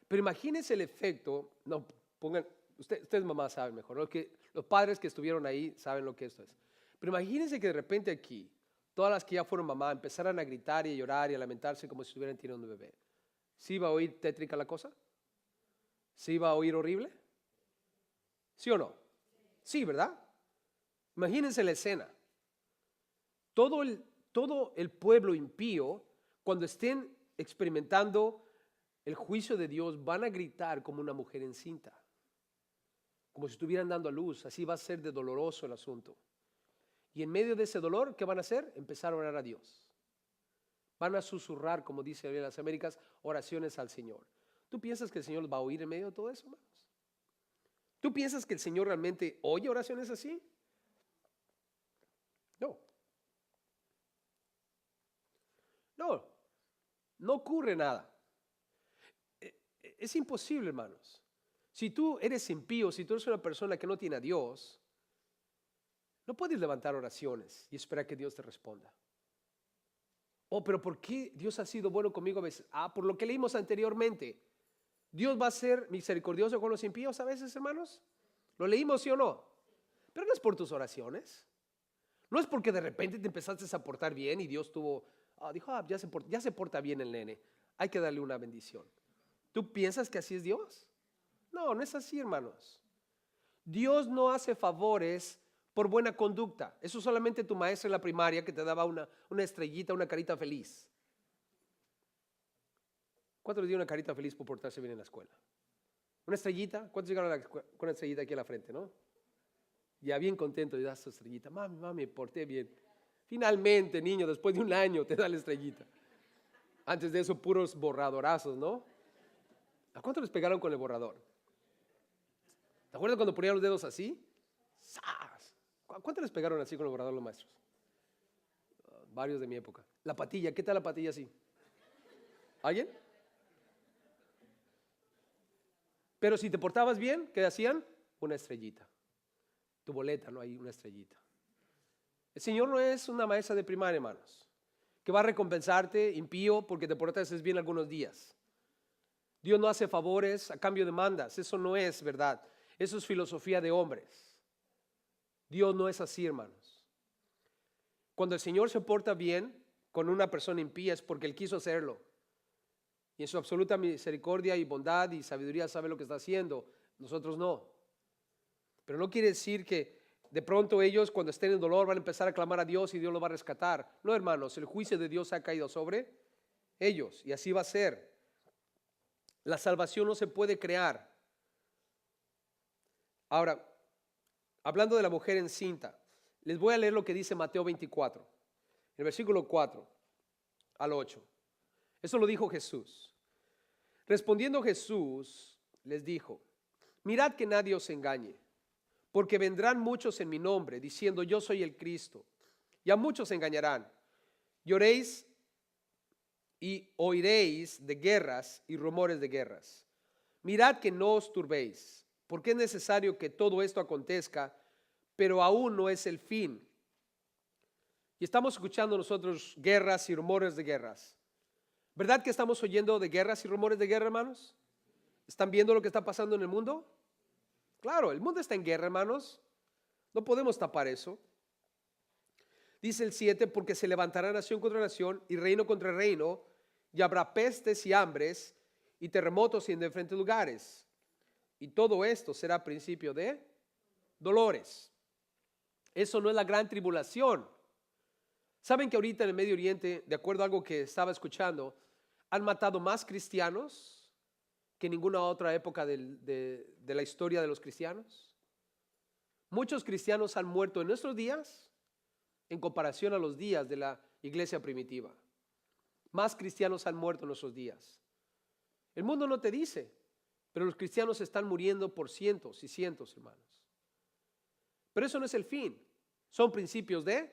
Pero imagínense el efecto, no, pongan, ustedes mamás saben mejor, ¿no? Los padres que estuvieron ahí saben lo que esto es. Pero imagínense que de repente aquí, todas las que ya fueron mamá empezaran a gritar y a llorar y a lamentarse como si estuvieran teniendo un bebé. ¿Sí va a oír tétrica la cosa? ¿Sí va a oír horrible? ¿Sí o no? Sí, ¿verdad? Imagínense la escena. Todo el pueblo impío, cuando estén experimentando el juicio de Dios, van a gritar como una mujer encinta, como si estuvieran dando a luz. Así va a ser de doloroso el asunto. Y en medio de ese dolor, ¿qué van a hacer? Empezar a orar a Dios. Van a susurrar, como dice en las Américas, oraciones al Señor. ¿Tú piensas que el Señor los va a oír en medio de todo eso, hermanos? ¿Tú piensas que el Señor realmente oye oraciones así? No. No, no ocurre nada. Es imposible, hermanos. Si tú eres impío, si tú eres una persona que no tiene a Dios, no puedes levantar oraciones y esperar que Dios te responda. Oh, pero ¿por qué Dios ha sido bueno conmigo a veces? Por lo que leímos anteriormente. Dios va a ser misericordioso con los impíos a veces, hermanos. ¿Lo leímos, sí o no? Pero no es por tus oraciones. No es porque de repente te empezaste a portar bien y Dios dijo, ya se porta bien el nene. Hay que darle una bendición. ¿Tú piensas que así es Dios? No, no es así, hermanos. Dios no hace favores por buena conducta. Eso solamente tu maestra en la primaria que te daba una estrellita, una carita feliz. ¿Cuántos les dio una carita feliz por portarse bien en la escuela? ¿Una estrellita? ¿Cuántos llegaron a la escuela con una estrellita aquí en la frente, no? Ya bien contento y das tu estrellita. Mami, me porté bien. Finalmente, niño, después de un año te da la estrellita. Antes de eso, puros borradorazos, ¿no? ¿A cuántos les pegaron con el borrador? ¿Te acuerdas cuando ponían los dedos así? ¡Sas! ¿Cuántos les pegaron así con el borrador los maestros? Varios de mi época. La patilla, ¿qué tal la patilla así? ¿Alguien? Pero si te portabas bien, ¿qué hacían? Una estrellita. Tu boleta, no hay una estrellita. El Señor no es una maestra de primaria, hermanos, que va a recompensarte impío porque te portaste bien algunos días. Dios no hace favores a cambio de mandas. Eso no es verdad. Eso es filosofía de hombres. Dios no es así, hermanos. Cuando el Señor se porta bien con una persona impía es porque Él quiso hacerlo. Y en su absoluta misericordia y bondad y sabiduría sabe lo que está haciendo. Nosotros no. Pero no quiere decir que de pronto ellos cuando estén en dolor van a empezar a clamar a Dios y Dios los va a rescatar. No, hermanos, el juicio de Dios ha caído sobre ellos y así va a ser. La salvación no se puede crear. Ahora, hablando de la mujer encinta, les voy a leer lo que dice Mateo 24, el versículo 4 al 8. Eso lo dijo Jesús. Respondiendo Jesús, les dijo, mirad que nadie os engañe, porque vendrán muchos en mi nombre, diciendo yo soy el Cristo, y a muchos engañarán. Y oréis y oiréis de guerras y rumores de guerras. Mirad que no os turbéis, porque es necesario que todo esto acontezca, pero aún no es el fin. Y estamos escuchando nosotros guerras y rumores de guerras. ¿Verdad que estamos oyendo de guerras y rumores de guerra, hermanos? ¿Están viendo lo que está pasando en el mundo? Claro, el mundo está en guerra, hermanos. No podemos tapar eso. Dice el 7, porque se levantará nación contra nación y reino contra reino, y habrá pestes y hambres y terremotos en diferentes lugares. Y todo esto será principio de dolores. Eso no es la gran tribulación. ¿Saben que ahorita en el Medio Oriente, de acuerdo a algo que estaba escuchando, han matado más cristianos que en ninguna otra época de la historia de los cristianos? Muchos cristianos han muerto en nuestros días en comparación a los días de la iglesia primitiva. Más cristianos han muerto en nuestros días. El mundo no te dice, pero los cristianos están muriendo por cientos y cientos, hermanos. Pero eso no es el fin. Son principios de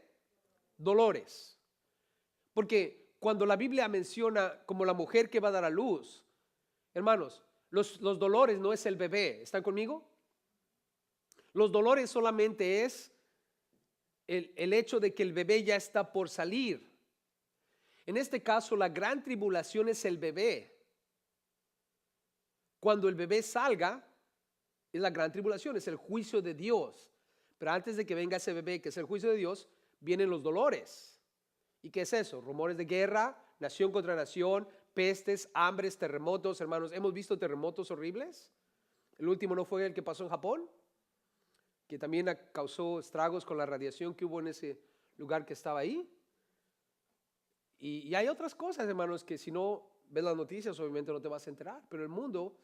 dolores. Porque cuando la Biblia menciona como la mujer que va a dar a luz, hermanos, los dolores no es el bebé. ¿Están conmigo? Los dolores solamente es el hecho de que el bebé ya está por salir. En este caso, la gran tribulación es el bebé. Cuando el bebé salga, es la gran tribulación, es el juicio de Dios. Pero antes de que venga ese bebé, que es el juicio de Dios, vienen los dolores. ¿Y qué es eso? Rumores de guerra, nación contra nación, pestes, hambres, terremotos. Hermanos, ¿hemos visto terremotos horribles? El último no fue el que pasó en Japón, que también causó estragos con la radiación que hubo en ese lugar que estaba ahí. Y hay otras cosas, hermanos, que si no ves las noticias, obviamente no te vas a enterar. Pero el mundo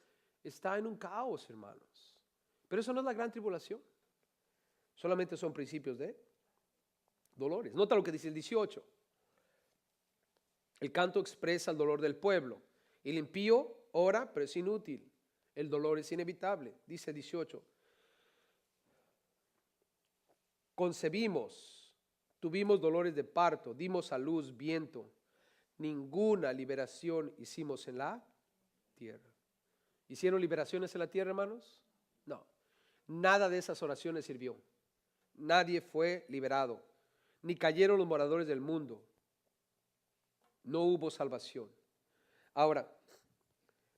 está en un caos, hermanos. Pero eso no es la gran tribulación. Solamente son principios de dolores. Nota lo que dice el 18. El canto expresa el dolor del pueblo. El impío ora, pero es inútil. El dolor es inevitable. Dice 18. Concebimos, tuvimos dolores de parto, dimos a luz viento. Ninguna liberación hicimos en la tierra. ¿Hicieron liberaciones en la tierra, hermanos? No. Nada de esas oraciones sirvió. Nadie fue liberado. Ni cayeron los moradores del mundo. No hubo salvación. Ahora,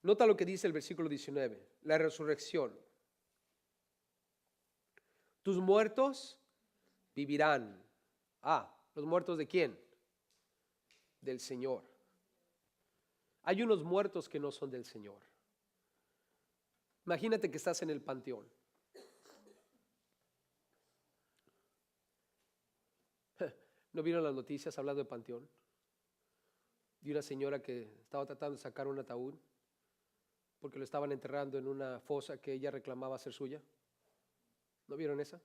nota lo que dice el versículo 19. La resurrección. Tus muertos vivirán. ¿Los muertos de quién? Del Señor. Hay unos muertos que no son del Señor. Imagínate que estás en el panteón. ¿No vieron las noticias hablando de panteón? De una señora que estaba tratando de sacar un ataúd porque lo estaban enterrando en una fosa que ella reclamaba ser suya. ¿No vieron esa?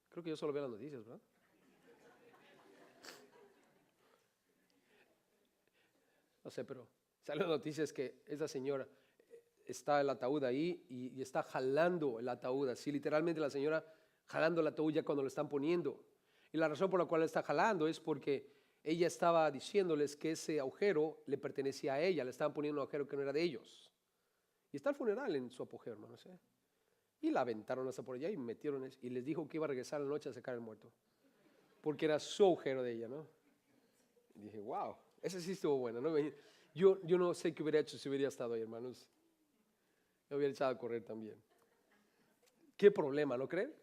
Creo que yo solo veo las noticias, ¿verdad? No sé, pero salen las noticias que esa señora está el ataúd ahí y está jalando el ataúd, así literalmente la señora jalando el ataúd ya cuando lo están poniendo. Y la razón por la cual está jalando es porque ella estaba diciéndoles que ese agujero le pertenecía a ella, le estaban poniendo un agujero que no era de ellos. Y está el funeral en su apogeo, hermanos. Y la aventaron hasta por allá y metieron eso, y les dijo que iba a regresar a la noche a sacar el muerto, porque era su agujero de ella, ¿no? Y dije, wow, ese sí estuvo bueno, ¿no? Yo no sé qué hubiera hecho si hubiera estado ahí, hermanos. Me hubiera echado a correr también. ¿Qué problema, no creen?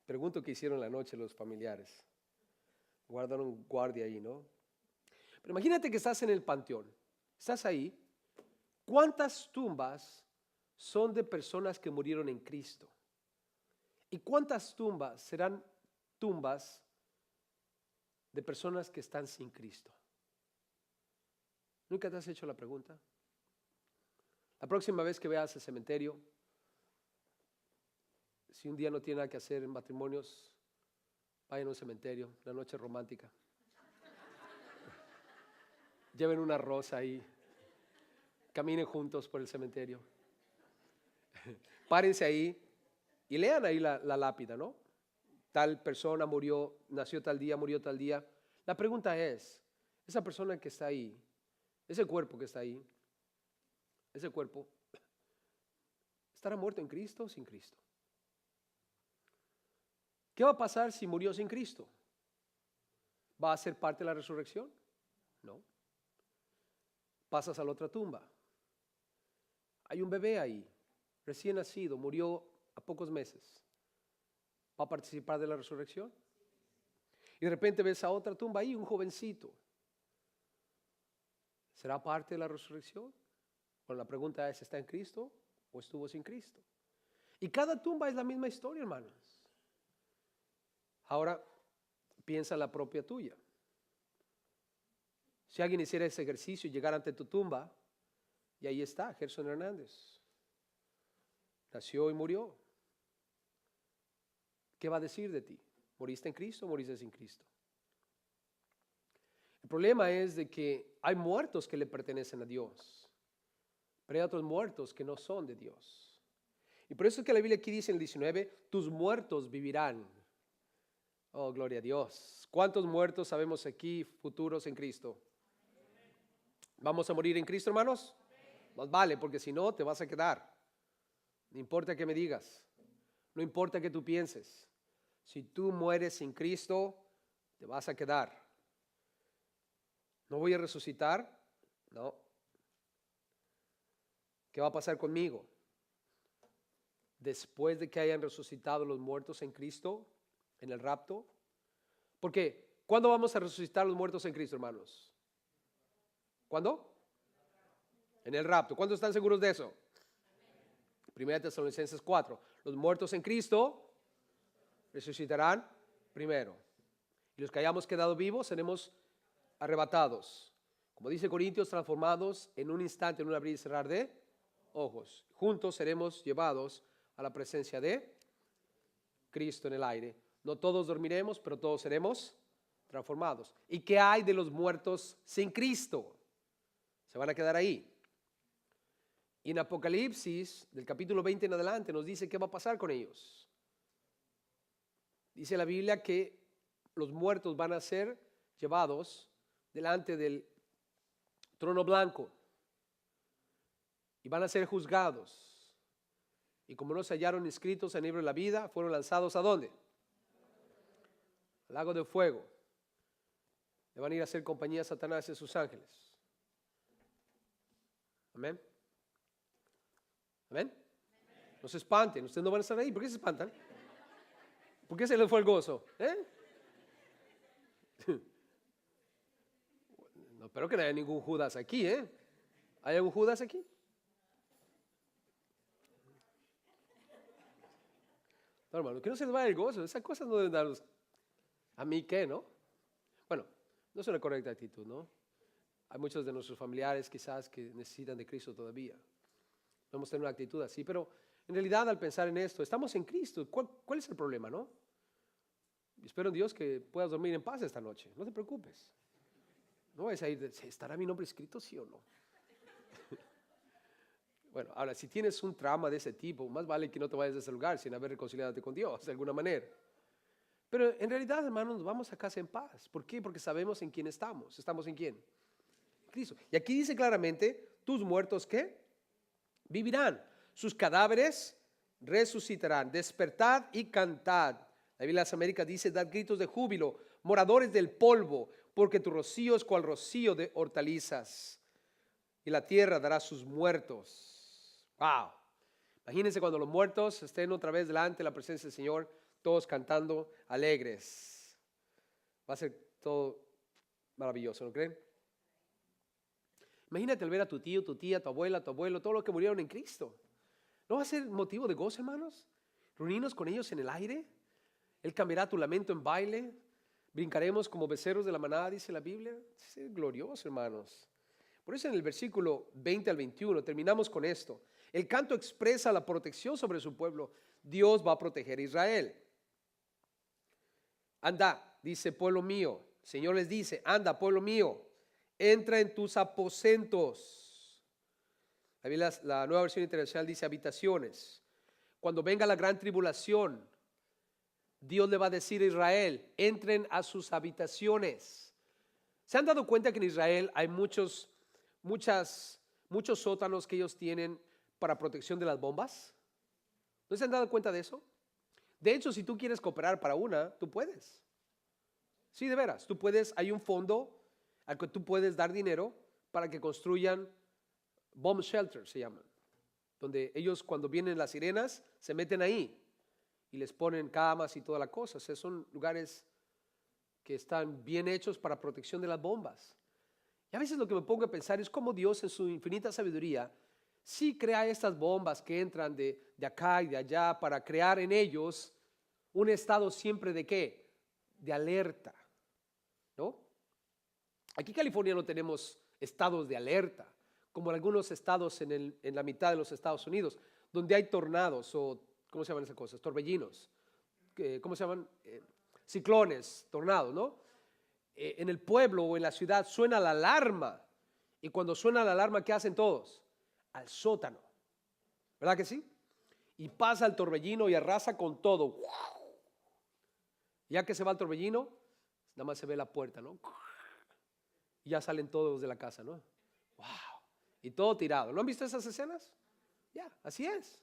Pregunto qué hicieron la noche los familiares. Guardaron guardia ahí, ¿no? Pero imagínate que estás en el panteón. Estás ahí. ¿Cuántas tumbas son de personas que murieron en Cristo? ¿Y cuántas tumbas serán tumbas de personas que están sin Cristo? ¿Nunca te has hecho la pregunta? La próxima vez que veas el cementerio, si un día no tiene nada que hacer en matrimonios, vayan a un cementerio, una noche romántica. Lleven una rosa ahí, caminen juntos por el cementerio. Párense ahí y lean ahí la lápida, ¿no? Tal persona murió, nació tal día, murió tal día. La pregunta es, esa persona que está ahí, ese cuerpo que está ahí, ese cuerpo, ¿estará muerto en Cristo o sin Cristo? ¿Qué va a pasar si murió sin Cristo? ¿Va a ser parte de la resurrección? No. Pasas a la otra tumba. Hay un bebé ahí, recién nacido, murió a pocos meses. ¿Va a participar de la resurrección? Y de repente ves a otra tumba ahí, un jovencito. ¿Será parte de la resurrección? Bueno, la pregunta es, ¿está en Cristo o estuvo sin Cristo? Y cada tumba es la misma historia, hermanos. Ahora, piensa en la propia tuya. Si alguien hiciera ese ejercicio y llegara ante tu tumba, y ahí está, Gerson Hernández. Nació y murió. ¿Qué va a decir de ti? ¿Moriste en Cristo o moriste sin Cristo? El problema es de que hay muertos que le pertenecen a Dios, pero hay otros muertos que no son de Dios. Y por eso es que la Biblia aquí dice en el 19, tus muertos vivirán. Oh, gloria a Dios. ¿Cuántos muertos sabemos aquí futuros en Cristo? ¿Vamos a morir en Cristo, hermanos? Más vale, porque si no, te vas a quedar. No importa que me digas, no importa que tú pienses. Si tú mueres sin Cristo, te vas a quedar. ¿No voy a resucitar? No. ¿Qué va a pasar conmigo? Después de que hayan resucitado los muertos en Cristo, en el rapto. Porque, ¿cuándo vamos a resucitar los muertos en Cristo, hermanos? ¿Cuándo? En el rapto. ¿Cuántos están seguros de eso? 1 Tesalonicenses 4. Los muertos en Cristo resucitarán primero. Y los que hayamos quedado vivos seremos arrebatados. Como dice Corintios, transformados en un instante, en un abrir y cerrar de ojos. Juntos seremos llevados a la presencia de Cristo en el aire. No todos dormiremos, pero todos seremos transformados. ¿Y qué hay de los muertos sin Cristo? Se van a quedar ahí. Y en Apocalipsis, del capítulo 20 en adelante, nos dice qué va a pasar con ellos. Dice la Biblia que los muertos van a ser llevados delante del trono blanco y van a ser juzgados. Y como no se hallaron inscritos en el libro de la vida, fueron lanzados ¿a dónde? Al lago de fuego. Le van a ir a hacer compañía a Satanás y a sus ángeles. Amén. Amén. No se espanten, ustedes no van a estar ahí. ¿Por qué se espantan? ¿Por qué se les fue el gozo? No espero que no haya ningún Judas aquí. ¿Hay algún Judas aquí? No, hermano, que no se les vaya el gozo. Esas cosas no deben darlos. ¿A mí qué, no? Bueno, no es una correcta actitud, ¿no? Hay muchos de nuestros familiares quizás que necesitan de Cristo todavía. Podemos tener una actitud así, pero en realidad al pensar en esto, estamos en Cristo. ¿Cuál es el problema, no? Y espero en Dios que puedas dormir en paz esta noche. No te preocupes. No vayas a ir, ¿estará mi nombre escrito, sí o no? Bueno, ahora, si tienes un trauma de ese tipo, más vale que no te vayas de ese lugar sin haber reconciliado con Dios de alguna manera. Pero en realidad, hermanos, nos vamos a casa en paz. ¿Por qué? Porque sabemos en quién estamos. ¿Estamos en quién? Cristo. Y aquí dice claramente, tus muertos, ¿qué? Vivirán. Sus cadáveres resucitarán. Despertad y cantad. La Biblia de las Américas dice, dad gritos de júbilo, moradores del polvo, porque tu rocío es cual rocío de hortalizas. Y la tierra dará sus muertos. Wow. Imagínense cuando los muertos estén otra vez delante de la presencia del Señor, todos cantando alegres. Va a ser todo maravilloso, ¿no creen? Imagínate al ver a tu tío, tu tía, tu abuela, tu abuelo, todos los que murieron en Cristo. ¿No va a ser motivo de gozo, hermanos? Reunirnos con ellos en el aire. Él cambiará tu lamento en baile. Brincaremos como becerros de la manada, dice la Biblia. Es glorioso, hermanos. Por eso en el versículo 20 al 21 terminamos con esto. El canto expresa la protección sobre su pueblo. Dios va a proteger a Israel. Anda, dice pueblo mío. El Señor les dice, anda, pueblo mío, entra en tus aposentos. La Nueva Versión Internacional dice habitaciones. Cuando venga la gran tribulación, Dios le va a decir a Israel, entren a sus habitaciones. ¿Se han dado cuenta que en Israel hay muchos sótanos que ellos tienen para protección de las bombas? ¿No se han dado cuenta de eso? De hecho, si tú quieres cooperar para una, tú puedes. Sí, de veras, tú puedes, hay un fondo al que tú puedes dar dinero para que construyan bomb shelters, se llaman, donde ellos cuando vienen las sirenas se meten ahí y les ponen camas y toda la cosa. O sea, son lugares que están bien hechos para protección de las bombas. Y a veces lo que me pongo a pensar es cómo Dios en su infinita sabiduría sí crea estas bombas que entran de acá y de allá para crear en ellos un estado siempre de ¿qué? De alerta, ¿no? Aquí en California no tenemos estados de alerta, como en algunos estados en la mitad de los Estados Unidos, donde hay tornados o, ¿cómo se llaman esas cosas? Torbellinos, ¿cómo se llaman? Ciclones, tornados, ¿no? En el pueblo o en la ciudad suena la alarma, y cuando suena la alarma, ¿qué hacen todos? Al sótano, ¿verdad que sí? Y pasa el torbellino y arrasa con todo. Ya que se va el torbellino, nada más se ve la puerta, ¿no? Y ya salen todos de la casa, ¿no? ¡Wow! Y todo tirado. ¿No han visto esas escenas? Ya, así es.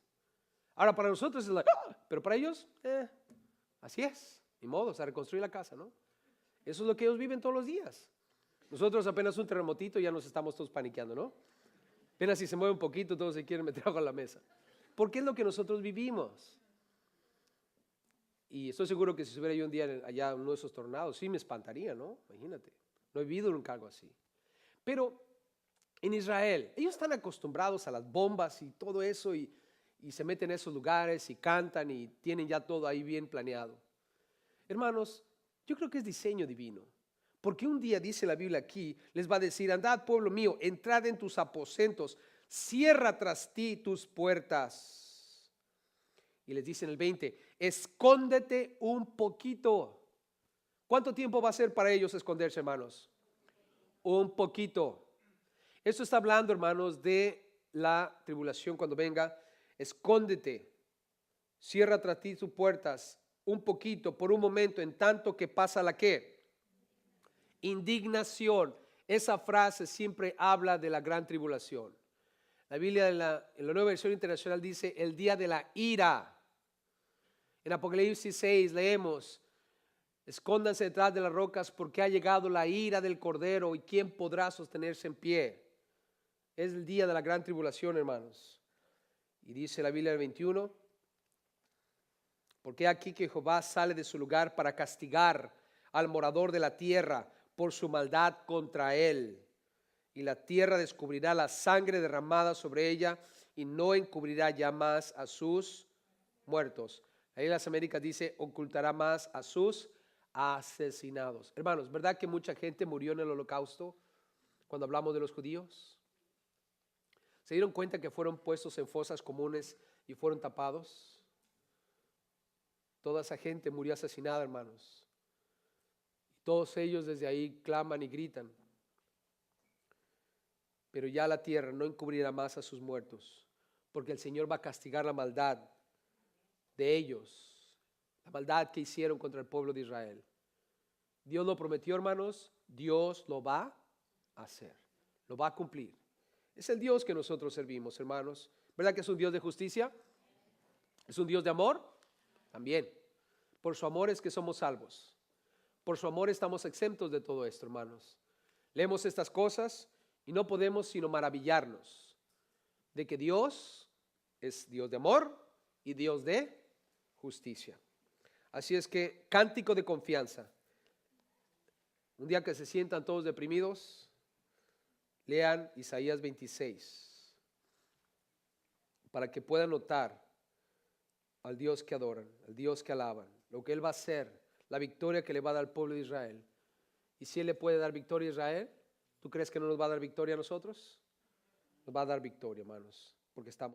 Ahora para nosotros es pero para ellos, así es. Ni modo, se reconstruye la casa, ¿no? Eso es lo que ellos viven todos los días. Nosotros apenas un terremotito ya nos estamos todos paniqueando, ¿no? Apenas si se mueve un poquito, todos se quieren meter abajo de la mesa. Porque es lo que nosotros vivimos. Y estoy seguro que si estuviera yo un día allá en uno de esos tornados, sí me espantaría, ¿no? Imagínate. No he vivido nunca algo así. Pero en Israel, ellos están acostumbrados a las bombas y todo eso y se meten en esos lugares y cantan y tienen ya todo ahí bien planeado. Hermanos, yo creo que es diseño divino. Porque un día, dice la Biblia aquí, les va a decir, andad pueblo mío, entrad en tus aposentos, cierra tras ti tus puertas. Y les dice en el 20, escóndete un poquito. ¿Cuánto tiempo va a ser para ellos esconderse, hermanos? Un poquito. Esto está hablando, hermanos, de la tribulación cuando venga. Escóndete, cierra tras ti tus puertas un poquito, por un momento, en tanto que pasa la ¿qué? Indignación. Esa frase siempre habla de la gran tribulación. La Biblia en la Nueva Versión Internacional dice el día de la ira. En Apocalipsis 6 leemos: escóndanse detrás de las rocas porque ha llegado la ira del Cordero, y quién podrá sostenerse en pie. Es el día de la gran tribulación, hermanos. Y dice la Biblia en el 21: porque aquí que Jehová sale de su lugar para castigar al morador de la tierra por su maldad contra él. Y la tierra descubrirá la sangre derramada sobre ella y no encubrirá ya más a sus muertos. Ahí en las Américas dice: ocultará más a sus asesinados. Hermanos, ¿verdad que mucha gente murió en el holocausto cuando hablamos de los judíos? ¿Se dieron cuenta que fueron puestos en fosas comunes y fueron tapados? Toda esa gente murió asesinada, hermanos. Y todos ellos desde ahí claman y gritan. Pero ya la tierra no encubrirá más a sus muertos, porque el Señor va a castigar la maldad de ellos, la maldad que hicieron contra el pueblo de Israel. Dios lo prometió, hermanos, Dios lo va a hacer, lo va a cumplir. Es el Dios que nosotros servimos, hermanos. ¿Verdad que es un Dios de justicia? ¿Es un Dios de amor? También. Por su amor es que somos salvos. Por su amor estamos exentos de todo esto, hermanos. Leemos estas cosas y no podemos sino maravillarnos de que Dios es Dios de amor y Dios de justicia. Así es que, cántico de confianza. Un día que se sientan todos deprimidos, lean Isaías 26 para que puedan notar al Dios que adoran, al Dios que alaban, lo que Él va a hacer, la victoria que le va a dar al pueblo de Israel. Y si Él le puede dar victoria a Israel, ¿tú crees que no nos va a dar victoria a nosotros? Nos va a dar victoria, hermanos, porque estamos